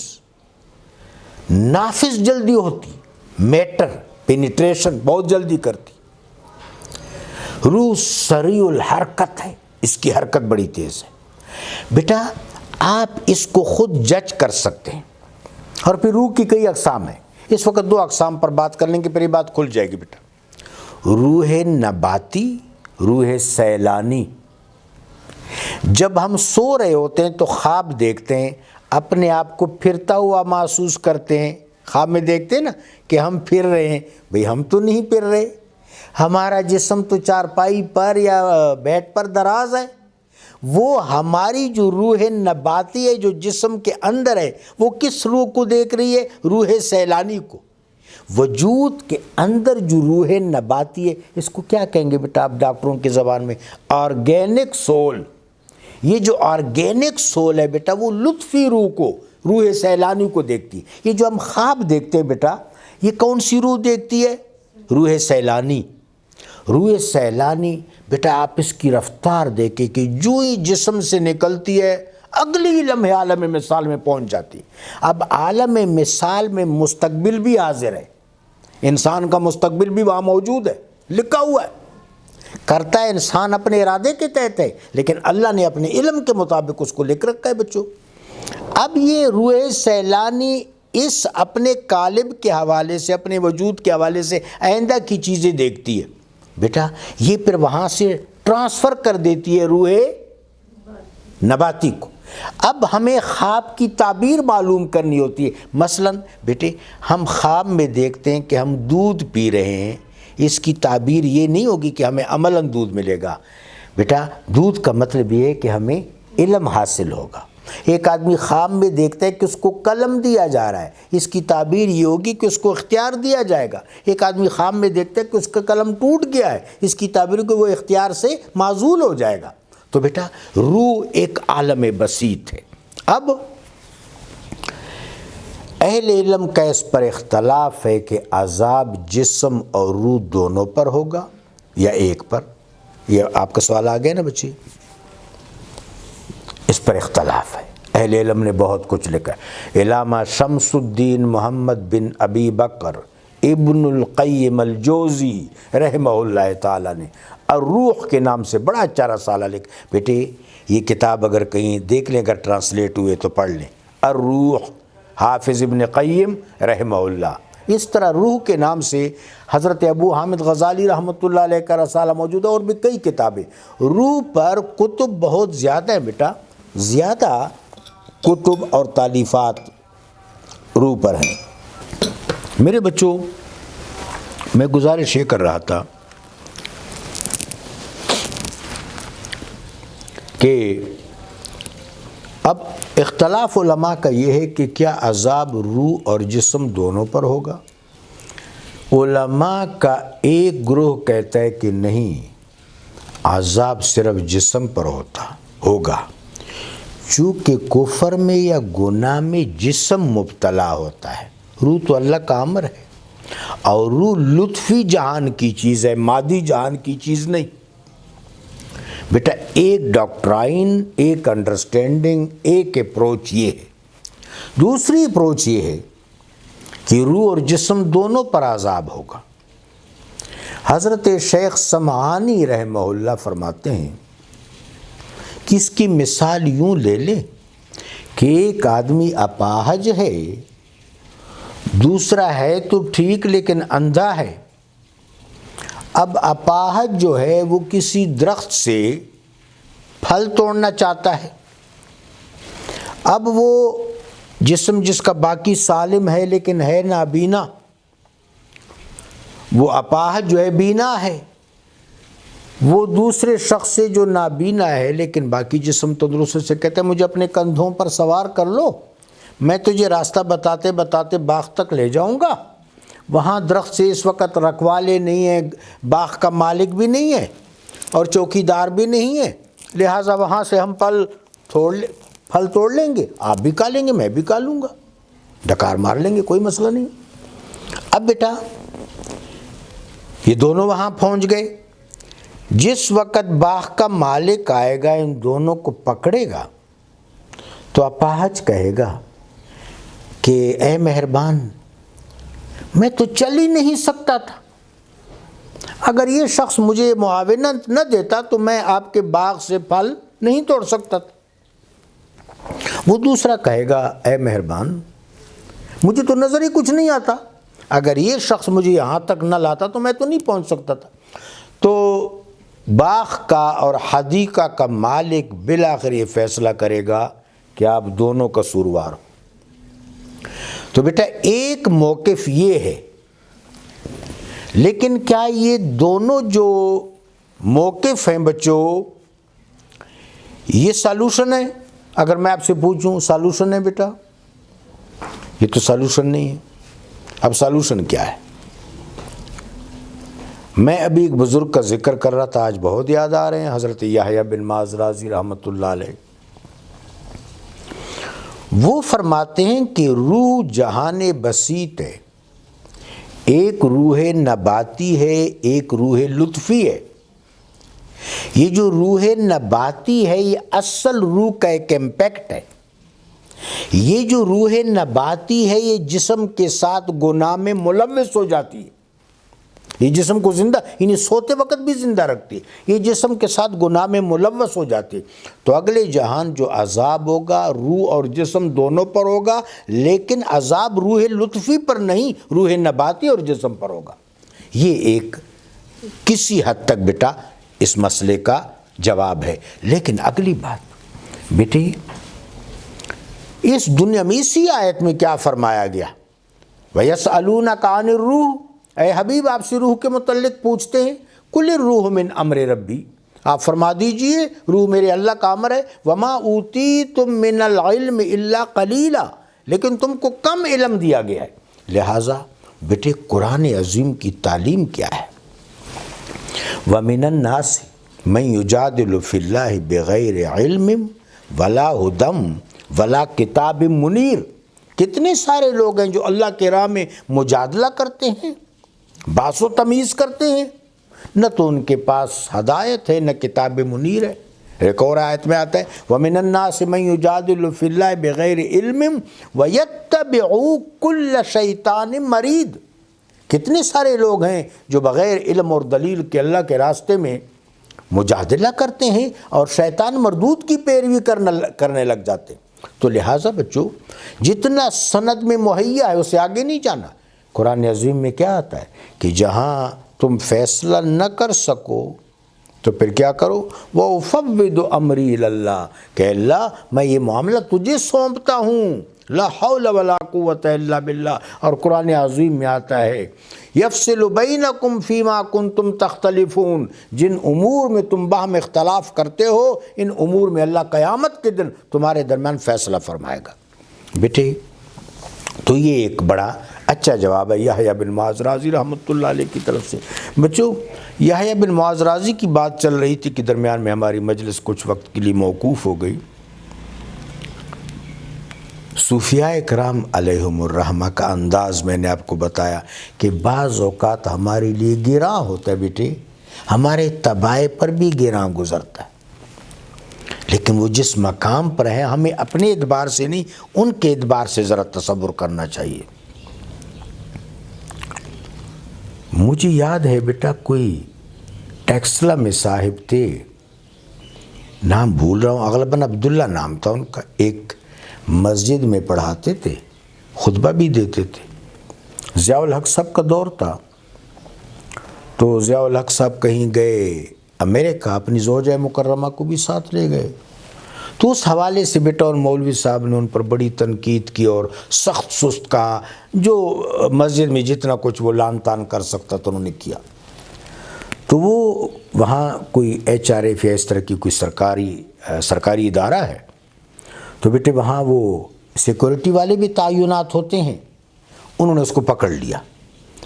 نافذ جلدی ہوتی، میٹر پینیٹریشن بہت جلدی کرتی۔ روح سریع الحرکت ہے، اس کی حرکت بڑی تیز ہے۔ بیٹا آپ اس کو خود جج کر سکتے ہیں۔ اور پھر روح کی کئی اقسام ہیں، اس وقت 2 اقسام پر بات کر لیں گے، پھر یہ بات کھل جائے گی بیٹا۔ روح نباتی، روح سیلانی۔ جب ہم سو رہے ہوتے ہیں تو خواب دیکھتے ہیں، اپنے آپ کو پھرتا ہوا محسوس کرتے ہیں، خواب میں دیکھتے ہیں نا کہ ہم پھر رہے ہیں، بھئی ہم تو نہیں پھر رہے، ہمارا جسم تو چارپائی پر یا بیڈ پر دراز ہے۔ وہ ہماری جو روح نباتی ہے جو جسم کے اندر ہے وہ کس روح کو دیکھ رہی ہے؟ روح سیلانی کو۔ وجود کے اندر جو روح نباتی ہے، اس کو کیا کہیں گے بیٹا آپ ڈاکٹروں کی زبان میں؟ Organic civil. یہ جو آرگینک سول ہے بیٹا، وہ لطفی روح کو، روح سیلانی کو دیکھتی ہے۔ یہ جو ہم خواب دیکھتے ہیں بیٹا، یہ کون سی روح دیکھتی ہے؟ روح سیلانی۔ روح سیلانی بیٹا آپ اس کی رفتار دیکھیں کہ جو ہی جسم سے نکلتی ہے اگلی لمحے عالم مثال میں پہنچ جاتی۔ اب عالم مثال میں مستقبل بھی حاضر ہے، انسان کا مستقبل بھی وہاں موجود ہے، لکھا ہوا ہے۔ کرتا ہے انسان اپنے ارادے کے تحت ہے، لیکن اللہ نے اپنے علم کے مطابق اس کو لکھ رکھا ہے بچوں۔ اب یہ روح سیلانی اس اپنے قالب کے حوالے سے، اپنے وجود کے حوالے سے آئندہ کی چیزیں دیکھتی ہے بیٹا، یہ پھر وہاں سے ٹرانسفر کر دیتی ہے روح نباتی کو۔ اب ہمیں خواب کی تعبیر معلوم کرنی ہوتی ہے۔ مثلا بیٹے ہم خواب میں دیکھتے ہیں کہ ہم دودھ پی رہے ہیں، اس کی تعبیر یہ نہیں ہوگی کہ ہمیں عملاً دودھ ملے گا بیٹا، دودھ کا مطلب یہ ہے کہ ہمیں علم حاصل ہوگا۔ ایک آدمی خواب میں دیکھتا ہے کہ اس کو قلم دیا جا رہا ہے، اس کی تعبیر یہ ہوگی کہ اس کو اختیار دیا جائے گا۔ ایک آدمی خواب میں دیکھتا ہے کہ اس کا قلم ٹوٹ گیا ہے، اس کی تعبیر کہ وہ اختیار سے معزول ہو جائے گا۔ تو بیٹا روح ایک عالم بسیط ہے۔ اب اہل علم کا اس پر اختلاف ہے کہ عذاب جسم اور روح دونوں پر ہوگا یا ایک پر؟ یہ آپ کا سوال آ گیا نا بچی، اس پر اختلاف ہے۔ اہل علم نے بہت کچھ لکھا ہے۔ علامہ شمس الدین محمد بن ابی بکر ابن القیم الجوزی رحمہ اللہ تعالیٰ نے الروح کے نام سے بڑا اچھا رسالہ لکھا۔ بیٹے یہ کتاب اگر کہیں دیکھ لیں، اگر ٹرانسلیٹ ہوئے تو پڑھ لیں، الروح، حافظ ابن قیم رحمہ اللہ۔ اس طرح روح کے نام سے حضرت ابو حامد غزالی رحمۃ اللہ علیہ کا رسالہ موجود ہے، اور بھی کئی کتابیں۔ روح پر کتب بہت زیادہ ہیں بیٹا، زیادہ کتب اور تالیفات روح پر ہیں۔ میرے بچوں میں گزارش یہ کر رہا تھا کہ اب اختلاف علماء کا یہ ہے کہ کیا عذاب روح اور جسم دونوں پر ہوگا؟ علماء کا ایک گروہ کہتا ہے کہ نہیں، عذاب صرف جسم پر ہوگا، چونکہ کفر میں یا گناہ میں جسم مبتلا ہوتا ہے، روح تو اللہ کا امر ہے، اور روح لطفی جہان کی چیز ہے، مادی جہان کی چیز نہیں۔ بیٹا ایک ڈاکٹرائن، ایک انڈرسٹینڈنگ، ایک اپروچ یہ ہے۔ دوسری اپروچ یہ ہے کہ روح اور جسم دونوں پر عذاب ہوگا۔ حضرت شیخ سمعانی رحمہ اللہ فرماتے ہیں کہ اس کی مثال یوں لے لیں کہ ایک آدمی اپاہج ہے، دوسرا ہے تو ٹھیک لیکن اندھا ہے۔ اب اپاہج جو ہے وہ کسی درخت سے پھل توڑنا چاہتا ہے، اب وہ جسم جس کا باقی سالم ہے لیکن ہے نابینا، وہ اپاہج جو ہے بینا ہے، وہ دوسرے شخص سے جو نابینا ہے لیکن باقی جسم تندرست سے کہتے ہیں مجھے اپنے کندھوں پر سوار کر لو، میں تجھے راستہ بتاتے بتاتے باغ تک لے جاؤں گا۔ وہاں درخت سے اس وقت رکھوالے نہیں ہیں، باغ کا مالک بھی نہیں ہے اور چوکی دار بھی نہیں ہے، لہٰذا وہاں سے ہم پھل توڑ لیں گے، آپ بھی کھا لیں گے، میں بھی کھا لوں گا، ڈکار مار لیں گے، کوئی مسئلہ نہیں۔ اب بیٹا یہ دونوں وہاں پہنچ گئے، جس وقت باغ کا مالک آئے گا ان دونوں کو پکڑے گا تو اپاہج کہے گا کہ اے مہربان، میں تو چل ہی نہیں سکتا تھا، اگر یہ شخص مجھے معاونت نہ دیتا تو میں آپ کے باغ سے پھل نہیں توڑ سکتا تھا۔ وہ دوسرا کہے گا اے مہربان، مجھے تو نظر ہی کچھ نہیں آتا، اگر یہ شخص مجھے یہاں تک نہ لاتا تو میں تو نہیں پہنچ سکتا تھا۔ تو باغ کا اور حدیقہ کا مالک بالآخر یہ فیصلہ کرے گا کہ آپ دونوں قصوروار ہو۔ تو بیٹا ایک موقف یہ ہے، لیکن کیا یہ دونوں جو موقف ہیں بچوں یہ سالوشن ہے؟ اگر میں آپ سے پوچھوں سالوشن ہے بیٹا؟ یہ تو سالوشن نہیں ہے۔ اب سالوشن کیا ہے؟ میں ابھی ایک بزرگ کا ذکر کر رہا تھا، آج بہت یاد آ رہے ہیں، حضرت یحییٰ بن معاذ رازی رحمۃ اللہ علیہ۔ وہ فرماتے ہیں کہ روح جہان بسیط ہے، ایک روح نباتی ہے، ایک روح لطفی ہے۔ یہ جو روح نباتی ہے یہ اصل روح کا ایک امپیکٹ ہے۔ یہ جو روح نباتی ہے یہ جسم کے ساتھ گناہ میں ملوث ہو جاتی ہے، یہ جسم کو زندہ، یعنی سوتے وقت بھی زندہ رکھتی ہے، یہ جسم کے ساتھ گناہ میں ملوث ہو جاتی ہے۔ تو اگلے جہان جو عذاب ہوگا روح اور جسم دونوں پر ہوگا، لیکن عذاب روح لطفی پر نہیں، روح نباتی اور جسم پر ہوگا۔ یہ ایک کسی حد تک بیٹا اس مسئلے کا جواب ہے۔ لیکن اگلی بات بیٹے، اس دنیا میں اسی آیت میں کیا فرمایا گیا؟ وَيَسْأَلُونَكَ عَنِ الرُّوحِ، اے حبیب آپ سے روح کے متعلق پوچھتے ہیں، قُلِ الرُّوحُ مِنْ أَمْرِ رَبِّي، آپ فرما دیجئے روح میرے اللہ کا امر ہے، وَمَا أُوتِيتُم مِّنَ الْعِلْمِ إِلَّا قَلِيلًا، لیکن تم کو کم علم دیا گیا ہے۔ لہٰذا بیٹے قرآن عظیم کی تعلیم کیا ہے؟ وَمِنَ النَّاسِ مَن يُجَادِلُ فِي اللَّهِ بِغَيْرِ عِلْمٍ وَلَا هُدًى وَلَا كِتَابٍ مُنِيرٍ، کتنے سارے لوگ ہیں جو اللہ کے راہ میں مجادلہ کرتے ہیں، باس و تمیز کرتے ہیں، نہ تو ان کے پاس ہدایت ہے نہ کتاب منیر ہے۔ ایک اور آیت میں آتا ہے وَمِنَ النَّاسِ مَن يُجَادِلُ فِي اللَّهِ بِغَيْرِ عِلْمٍ وَيَتَّبِعُ كُلَّ شَيْطَانٍ مَرِيدٍ، کتنے سارے لوگ ہیں جو بغیر علم اور دلیل کے اللہ کے راستے میں مجادلہ کرتے ہیں اور شیطان مردود کی پیروی کرنے لگ جاتے ہیں۔ تو لہٰذا بچوں جتنا سند میں مہیا ہے اسے آگے نہیں جانا۔ قرآن عظیم میں کیا آتا ہے کہ جہاں تم فیصلہ نہ کر سکو تو پھر کیا کرو؟ وَأُفَوِّضُ أَمْرِي إِلَى اللَّهِ، کہ اللہ میں یہ معاملہ تجھے سونپتا ہوں، لا حول ولا قوت الا باللہ۔ اور قرآن عظیم میں آتا ہے یفصل بینکم فیما کنتم تختلفون، جن امور میں تم باہم اختلاف کرتے ہو ان امور میں اللہ قیامت کے دن تمہارے درمیان فیصلہ فرمائے گا۔ بیٹے تو یہ ایک بڑا اچھا جواب ہے یحییٰ بن معاذ رازی رحمۃ اللہ علیہ کی طرف سے۔ بچوں یحییٰ بن معاذ رازی کی بات چل رہی تھی کہ درمیان میں ہماری مجلس کچھ وقت کے لیے موقوف ہو گئی۔ صوفیاء کرام علیہم الرحمہ کا انداز میں نے آپ کو بتایا کہ بعض اوقات ہمارے لیے گراں ہوتا ہے بیٹے، ہمارے طبائع پر بھی گراں گزرتا ہے، لیکن وہ جس مقام پر ہے ہمیں اپنے اعتبار سے نہیں ان کے اعتبار سے ذرا تصور کرنا چاہیے۔ مجھے یاد ہے بیٹا کوئی ٹیکسلا میں صاحب تھے، نام بھول رہا ہوں، غالباً عبداللہ نام تھا ان کا، ایک مسجد میں پڑھاتے تھے، خطبہ بھی دیتے تھے۔ ضیاء الحق صاحب کا دور تھا، تو ضیاء الحق صاحب کہیں گئے امریکہ، اپنی زوجہ مکرمہ کو بھی ساتھ لے گئے، تو اس حوالے سے بیٹا اور مولوی صاحب نے ان پر بڑی تنقید کی اور سخت سست کہا، جو مسجد میں جتنا کچھ وہ لان تان کر سکتا تو انہوں نے کیا۔ تو وہ وہاں کوئی HRF یا اس طرح کی کوئی سرکاری ادارہ ہے، تو بیٹے وہاں وہ سیکورٹی والے بھی تعینات ہوتے ہیں، انہوں نے اس کو پکڑ لیا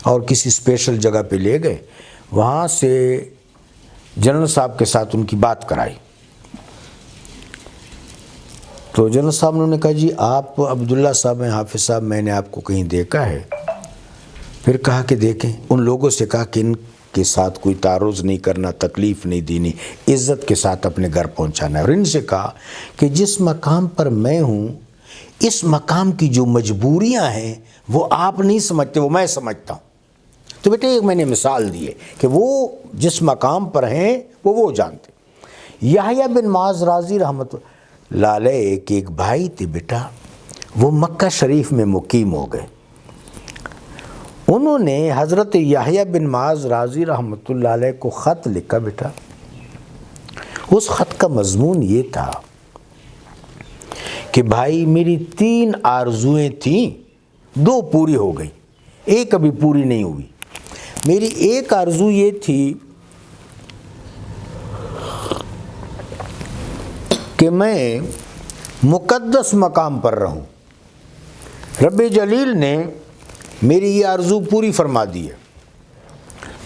اور کسی اسپیشل جگہ پہ لے گئے، وہاں سے جنرل صاحب کے ساتھ ان کی بات کرائی۔ تو جنرل صاحب نے کہا جی آپ عبداللہ صاحب ہیں، حافظ صاحب میں نے آپ کو کہیں دیکھا ہے؟ پھر کہا کہ دیکھیں، ان لوگوں سے کہا کہ ان کے ساتھ کوئی تعرض نہیں کرنا، تکلیف نہیں دینی، عزت کے ساتھ اپنے گھر پہنچانا ہے، اور ان سے کہا کہ جس مقام پر میں ہوں اس مقام کی جو مجبوریاں ہیں وہ آپ نہیں سمجھتے، وہ میں سمجھتا ہوں۔ تو بیٹے ایک میں نے مثال دی ہے کہ وہ جس مقام پر ہیں وہ جانتے۔ یحییٰ بن معاذ رازی رحمۃ اللہ علیہ کے ایک بھائی تھے بیٹا، وہ مکہ شریف میں مقیم ہو گئے۔ انہوں نے حضرت یحییٰ بن معاذ رازی رحمۃ اللہ علیہ کو خط لکھا بیٹا۔ اس خط کا مضمون یہ تھا کہ بھائی میری 3 آرزویں تھیں، 2 پوری ہو گئی، ایک ابھی پوری نہیں ہوئی۔ میری ایک آرزو یہ تھی کہ میں مقدس مقام پر رہوں۔ رب جلیل نے میری یہ آرزو پوری فرما دی ہے۔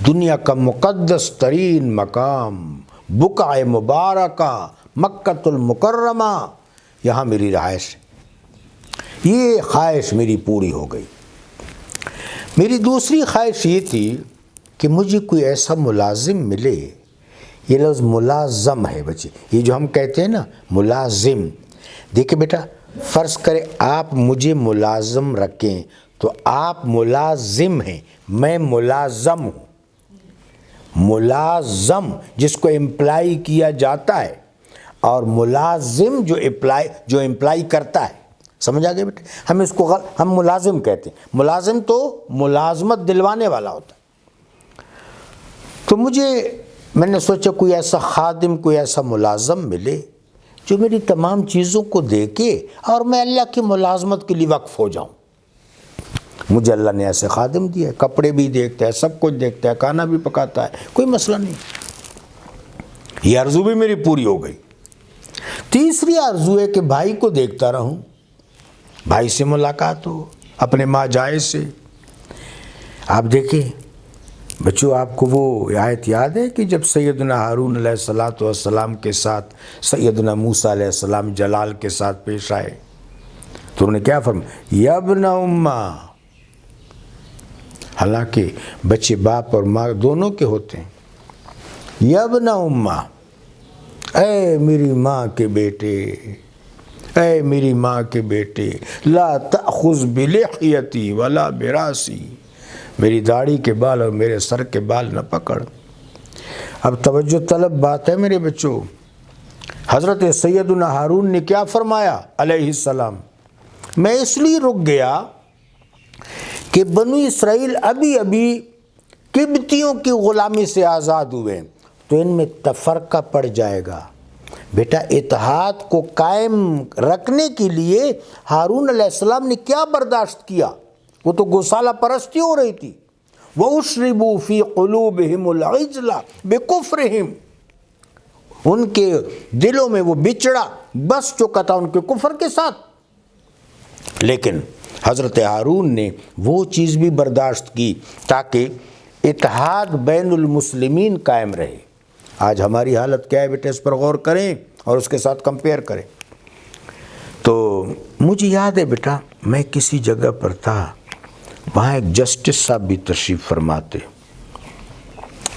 دنیا کا مقدس ترین مقام بقعہ مبارکہ مکۃ المکرمہ، یہاں میری رہائش ہے۔ یہ خواہش میری پوری ہو گئی۔ میری دوسری خواہش یہ تھی کہ مجھے کوئی ایسا ملازم ملے، یہ لفظ ملازم ہے بچے، یہ جو ہم کہتے ہیں نا ملازم، دیکھیں بیٹا فرض کرے آپ مجھے ملازم رکھیں تو آپ ملازم ہیں، میں ملازم ہوں۔ ملازم جس کو امپلائی کیا جاتا ہے اور ملازم جو امپلائی کرتا ہے، سمجھ آگے بیٹے؟ ہم اس کو ہم ملازم کہتے ہیں، ملازم تو ملازمت دلوانے والا ہوتا ہے۔ تو میں نے سوچا کوئی ایسا خادم، کوئی ایسا ملازم ملے جو میری تمام چیزوں کو دیکھے اور میں اللہ کی ملازمت کے لیے وقف ہو جاؤں۔ مجھے اللہ نے ایسے خادم دیا ہے، کپڑے بھی دیکھتا ہے، سب کچھ دیکھتا ہے، کھانا بھی پکاتا ہے، کوئی مسئلہ نہیں۔ یہ آرزو بھی میری پوری ہو گئی۔ تیسری آرزو ہے کہ بھائی کو دیکھتا رہوں، بھائی سے ملاقات ہو، اپنے ماں جائز سے۔ آپ دیکھیں بچوں، آپ کو وہ آیت یاد ہے کہ جب سیدنا ہارون علیہ السلام کے ساتھ سیدنا موسیٰ علیہ السلام جلال کے ساتھ پیش آئے تو انہوں نے کیا فرمایا؟ یا ابن امّا، حالانکہ بچے باپ اور ماں دونوں کے ہوتے ہیں، یا ابن امّا، اے میری ماں کے بیٹے، اے میری ماں کے بیٹے، لا تأخذ بلحیتی ولا براسی، میری داڑھی کے بال اور میرے سر کے بال نہ پکڑ۔ اب توجہ طلب بات ہے میرے بچوں، حضرت سیدنا ہارون نے کیا فرمایا علیہ السلام؟ میں اس لیے رک گیا کہ بنو اسرائیل ابھی قبطیوں کی غلامی سے آزاد ہوئے تو ان میں تفرقہ پڑ جائے گا۔ بیٹا اتحاد کو قائم رکھنے کے لیے ہارون علیہ السلام نے کیا برداشت کیا؟ وہ تو گوسالہ پرستی ہو رہی تھی۔ وَأُشْرِبُوا فِي قُلُوبِهِمُ الْعِجْلَ بِكُفْرِهِمْ، ان کے دلوں میں وہ بچڑا بس چکا تھا ان کے کفر کے ساتھ۔ لیکن حضرت ہارون نے وہ چیز بھی برداشت کی تاکہ اتحاد بین المسلمین قائم رہے۔ آج ہماری حالت کیا ہے بیٹے، اس پر غور کریں اور اس کے ساتھ کمپیئر کریں۔ تو مجھے یاد ہے بیٹا، میں کسی جگہ پر تھا، وہاں ایک جسٹس صاحب بھی تشریف فرماتے،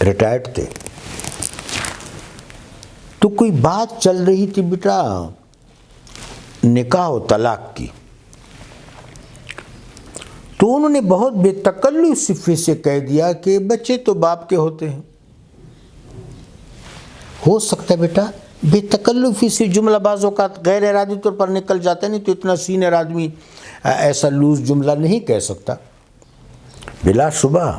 ریٹائرڈ تھے، تو کوئی بات چل رہی تھی بیٹا نکاح و طلاق کی، تو انہوں نے بہت بے تکلف صفے سے کہہ دیا کہ بچے تو باپ کے ہوتے ہیں۔ ہو سکتا ہے بیٹا بے تکلفی سے جملہ بعض اوقات غیر ارادی طور پر نکل جاتا ہے، نہیں تو اتنا سینئر آدمی ایسا لوز جملہ نہیں کہہ سکتا۔ بلا شبہ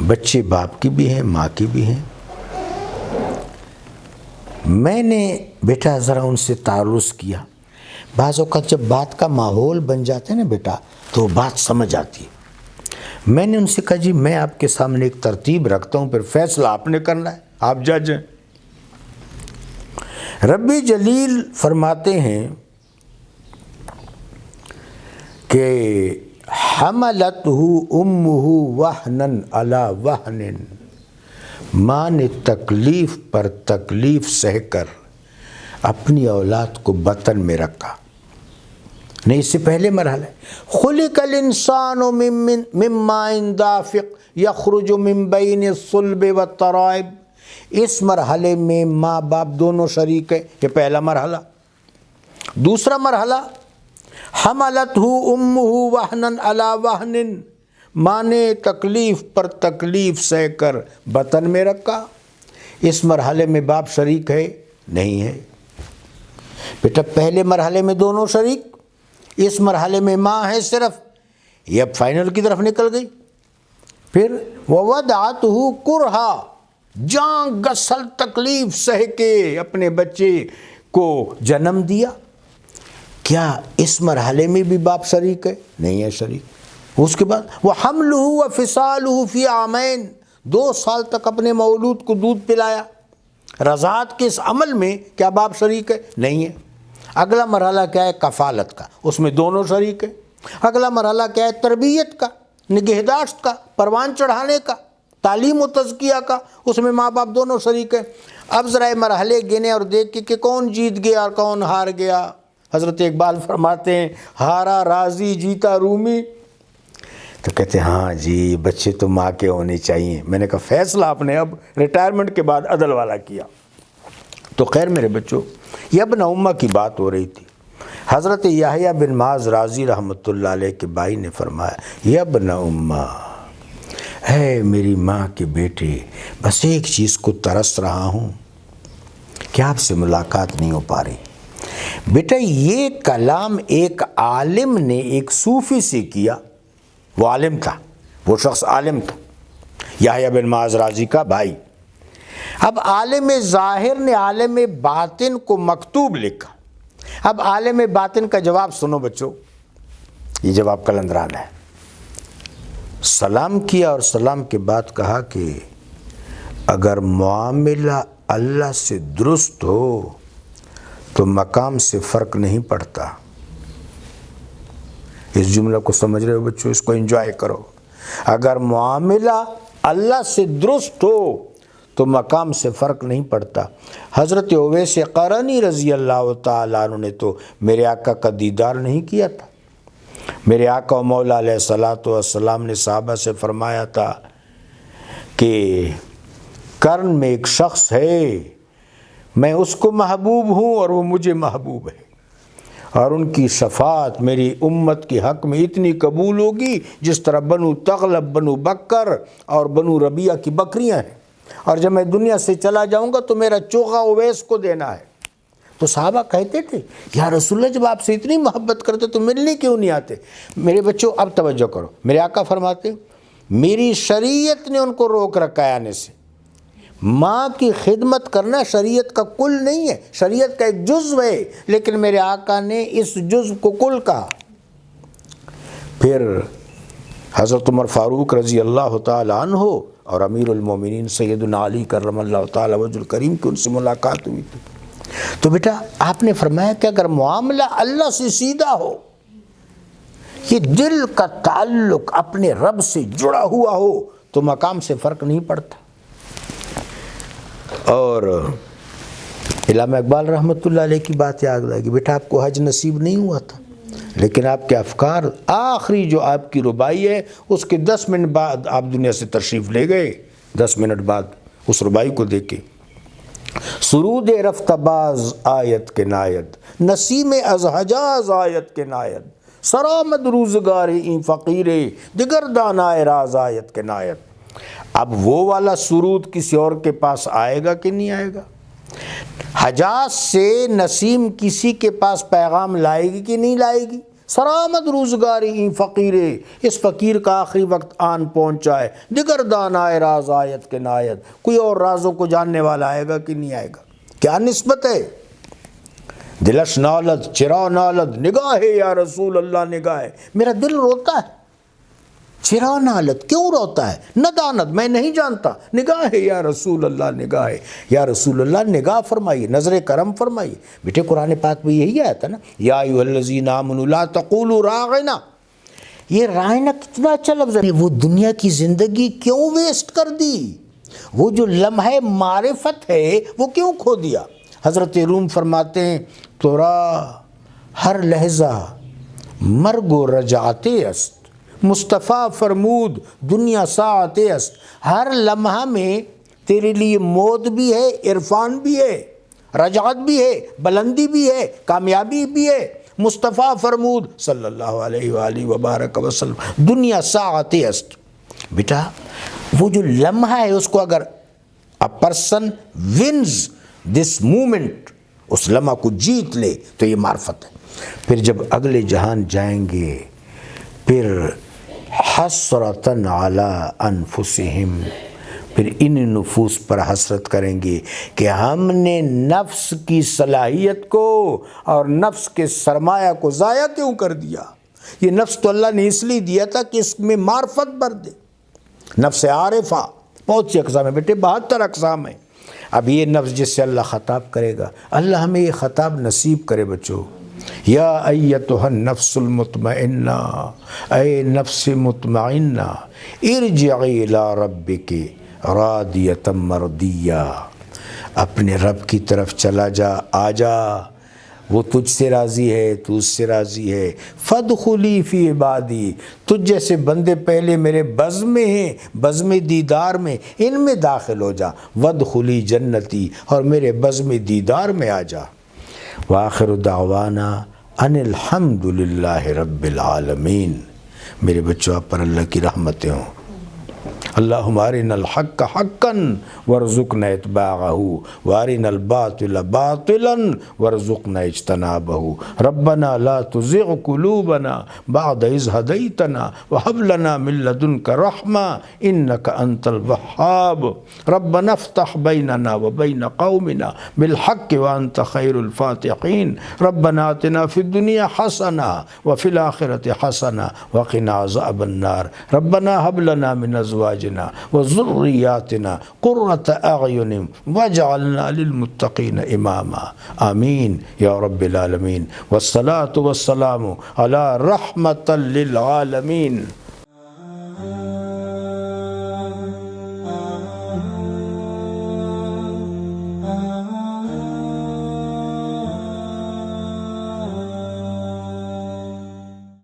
بچے باپ کی بھی ہیں، ماں کی بھی ہیں۔ میں نے بیٹا ذرا ان سے تعارض کیا۔ بعض اوقات جب بات کا ماحول بن جاتا ہے نا بیٹا تو بات سمجھ آتی ہے۔ میں نے ان سے کہا جی میں آپ کے سامنے ایک ترتیب رکھتا ہوں، پھر فیصلہ آپ نے کرنا ہے، آپ جج ہیں۔ ربی جلیل فرماتے ہیں کہ حملتہ امہ وہنن علی وہن، ماں نے تکلیف پر تکلیف سہ کر اپنی اولاد کو بطن میں رکھا۔ نہیں، اس سے پہلے مرحلہ ہے خلق الانسان من ماء دافق یخرج من بین الصلب والترائب۔ اس مرحلے میں ماں باپ دونوں شریک ہیں، یہ پہلا مرحلہ۔ دوسرا مرحلہ حملتہ امہ وہنن علی وہن، ماں نے تکلیف پر تکلیف سہ کر بطن میں رکھا۔ اس مرحلے میں باپ شریک ہے؟ نہیں ہے بیٹا۔ پہلے مرحلے میں دونوں شریک، اس مرحلے میں ماں ہے صرف، یہ اب فائنل کی طرف نکل گئی۔ پھر وَوَضَعَتْهُ كُرْهًا، جان گسل تکلیف سہ کے اپنے بچے کو جنم دیا۔ کیا اس مرحلے میں بھی باپ شریک ہے؟ نہیں ہے شریک۔ اس کے بعد وَحَمْلُهُ وَفِصَالُهُ فِي عَامَيْنِ، 2 سال تک اپنے مولود کو دودھ پلایا۔ رضاعت کے اس عمل میں کیا باپ شریک ہے؟ نہیں ہے۔ اگلا مرحلہ کیا ہے؟ کفالت کا، اس میں دونوں شریک ہیں۔ اگلا مرحلہ کیا ہے؟ تربیت کا، نگہداشت کا، پروان چڑھانے کا، تعلیم و تزکیہ کا، اس میں ماں باپ دونوں شریک ہیں۔ اب ذرا مرحلے گنے اور دیکھ کہ کون جیت گیا اور کون ہار گیا۔ حضرت اقبال فرماتے ہیں ہارا رازی جیتا رومی۔ تو کہتے ہیں ہاں جی بچے تو ماں کے ہونے چاہیے۔ میں نے کہا فیصلہ آپ نے اب ریٹائرمنٹ کے بعد عدل والا کیا۔ تو خیر میرے بچوں، یبن امہ کی بات ہو رہی تھی۔ حضرت یحییٰ بن معاذ رازی رحمۃ اللہ علیہ کے بھائی نے فرمایا یبن امہ، اے میری ماں کے بیٹے، بس ایک چیز کو ترس رہا ہوں کہ آپ سے ملاقات نہیں ہو پا رہی۔ بیٹا یہ کلام ایک عالم نے ایک صوفی سے کیا، وہ عالم تھا، وہ شخص عالم تھا، یحییٰ بن معاذ رازی کا بھائی۔ اب عالم ظاہر نے عالم باطن کو مکتوب لکھا۔ اب عالم باطن کا جواب سنو بچوں، یہ جواب قلندرانہ ہے۔ سلام کیا اور سلام کے بعد کہا کہ اگر معاملہ اللہ سے درست ہو تو مقام سے فرق نہیں پڑتا۔ اس جملہ کو سمجھ رہے ہو بچوں؟ اس کو انجوائے کرو۔ اگر معاملہ اللہ سے درست ہو تو مقام سے فرق نہیں پڑتا۔ حضرت اویس قرنی رضی اللہ تعالیٰ عنہ نے تو میرے آقا کا دیدار نہیں کیا تھا۔ میرے آقا و مولا علیہ الصلوۃ والسلام نے صحابہ سے فرمایا تھا کہ قرن میں ایک شخص ہے، میں اس کو محبوب ہوں اور وہ مجھے محبوب ہے، اور ان کی شفاعت میری امت کے حق میں اتنی قبول ہوگی جس طرح بنو تغلب، بنو بکر اور بنو ربیعہ کی بکریاں ہیں، اور جب میں دنیا سے چلا جاؤں گا تو میرا چوغا اویس کو دینا ہے۔ تو صحابہ کہتے تھے یا رسول اللہ جب آپ سے اتنی محبت کرتے تو ملنے کیوں نہیں آتے؟ میرے بچوں اب توجہ کرو، میرے آقا فرماتے میری شریعت نے ان کو روک رکھا ہے آنے سے۔ ماں کی خدمت کرنا شریعت کا کل نہیں ہے، شریعت کا ایک جزو ہے، لیکن میرے آقا نے اس جزو کو کل کہا۔ پھر حضرت عمر فاروق رضی اللہ تعالیٰ عنہ اور امیر المومنین سیدنا علی کرم اللہ تعالیٰ وجہ الکریم کی ان سے ملاقات ہوئی تھی۔ تو بیٹا آپ نے فرمایا کہ اگر معاملہ اللہ سے سیدھا ہو، یہ دل کا تعلق اپنے رب سے جڑا ہوا ہو، تو مقام سے فرق نہیں پڑتا۔ اور علامہ اقبال رحمۃ اللہ علیہ کی بات یاد لگی، بیٹا آپ کو حج نصیب نہیں ہوا تھا، لیکن آپ کے افکار آخری جو آپ کی ربائی ہے اس کے 10 منٹ بعد آپ دنیا سے تشریف لے گئے۔ 10 منٹ بعد اس ربائی کو دیکھے، سرود رفت باز آیت کے ناید، نسیم از حجاز آیت کے ناید، سرآمد روزگار این فقیر دگر دانائے راز آیت کے ناید۔ اب وہ والا سرود کسی اور کے پاس آئے گا کہ نہیں آئے گا؟ حجاز سے نسیم کسی کے پاس پیغام لائے گی کہ نہیں لائے گی؟ سرآمد روزگاری این فقیر، اس فقیر کا آخری وقت آن پہنچا ہے، دیگر دانائے راز آیت کے ناید، کوئی اور رازوں کو جاننے والا آئے گا کہ نہیں آئے گا؟ کیا نسبت ہے؟ دلش نالد چرا نالد نگاہ یا رسول اللہ نگاہ، میرا دل روتا ہے، چرا نالد کیوں روتا ہے؟ ندانت میں نہیں جانتا، نگاہ یا رسول اللہ نگاہ، یا رسول اللہ نگاہ فرمائیے، نظر کرم فرمائیے۔ بیٹے قرآن پاک میں یہی آیا تھا نا، یا ایھا الذین آمنوا لا تقولوا راعنا۔ یہ رائنا کتنا اچھا لفظ ہے، وہ دنیا کی زندگی کیوں ویسٹ کر دی؟ وہ جو لمحہ معرفت ہے وہ کیوں کھو دیا؟ حضرت روم فرماتے ہیں تورا ہر لحظہ مرگ و رجعت است، مصطفیٰ فرمود دنیا ساعت است۔ ہر لمحہ میں تیرے لیے موت بھی ہے، عرفان بھی ہے، رجعت بھی ہے، بلندی بھی ہے، کامیابی بھی ہے۔ مصطفیٰ فرمود صلی اللہ علیہ وآلہ وبارک وسلم دنیا ساعت است۔ بیٹا وہ جو لمحہ ہے اس کو اگر a person wins this moment، اس لمحہ کو جیت لے تو یہ معرفت ہے۔ پھر جب اگلے جہان جائیں گے، پھر حسرتاً علی انفسہم، پھر ان نفوس پر حسرت کریں گے کہ ہم نے نفس کی صلاحیت کو اور نفس کے سرمایہ کو ضائع کیوں کر دیا۔ یہ نفس تو اللہ نے اس لیے دیا تھا کہ اس میں معرفت بھر دے۔ نفس عارفہ بہت سی اقسام ہیں بیٹے، 72 اقسام ہیں۔ اب یہ نفس جس سے اللہ خطاب کرے گا، اللہ ہمیں یہ خطاب نصیب کرے بچوں۔ یا ایتھا النفس المطمئنہ، اے نفس مطمئنہ، ارجعی الی ربک راضیۃ مرضیہ، اپنے رب کی طرف چلا جا، آ جا، وہ تجھ سے راضی ہے، تو اس سے راضی ہے۔ فادخلی فی عبادی، تجھ جیسے بندے پہلے میرے بزم میں ہیں، بزم دیدار میں، ان میں داخل ہو جا، وادخلی جنتی، اور میرے بزم دیدار میں آ جا۔ وآخر دعوانا ان الحمد للہ رب العالمین۔ میرے بچوں، آپ پر اللہ کی رحمتیں ہوں۔ اللہم ارنا الحق حقا وارزقنا اتباعہ وارنا الباطل باطلا وارزقنا اجتنابہ، ربنا لا تزغ قلوبنا بعد اذ ہدیتنا وہب لنا من لدنک رحمہ انک انت الوہاب، ربنا افتح بیننا وبین قومنا بالحق وانت خیر الفاتحین، ربنا آتنا فی الدنیا حسنہ وفی الآخرۃ حسنہ وقنا عذاب النار، ربنا ہب لنا من ازواجنا وذریاتنا قرۃ اعین واجعلنا للمتقین اماما، آمین یا رب العالمین، والصلاة والسلام علی رحمۃ للعالمین۔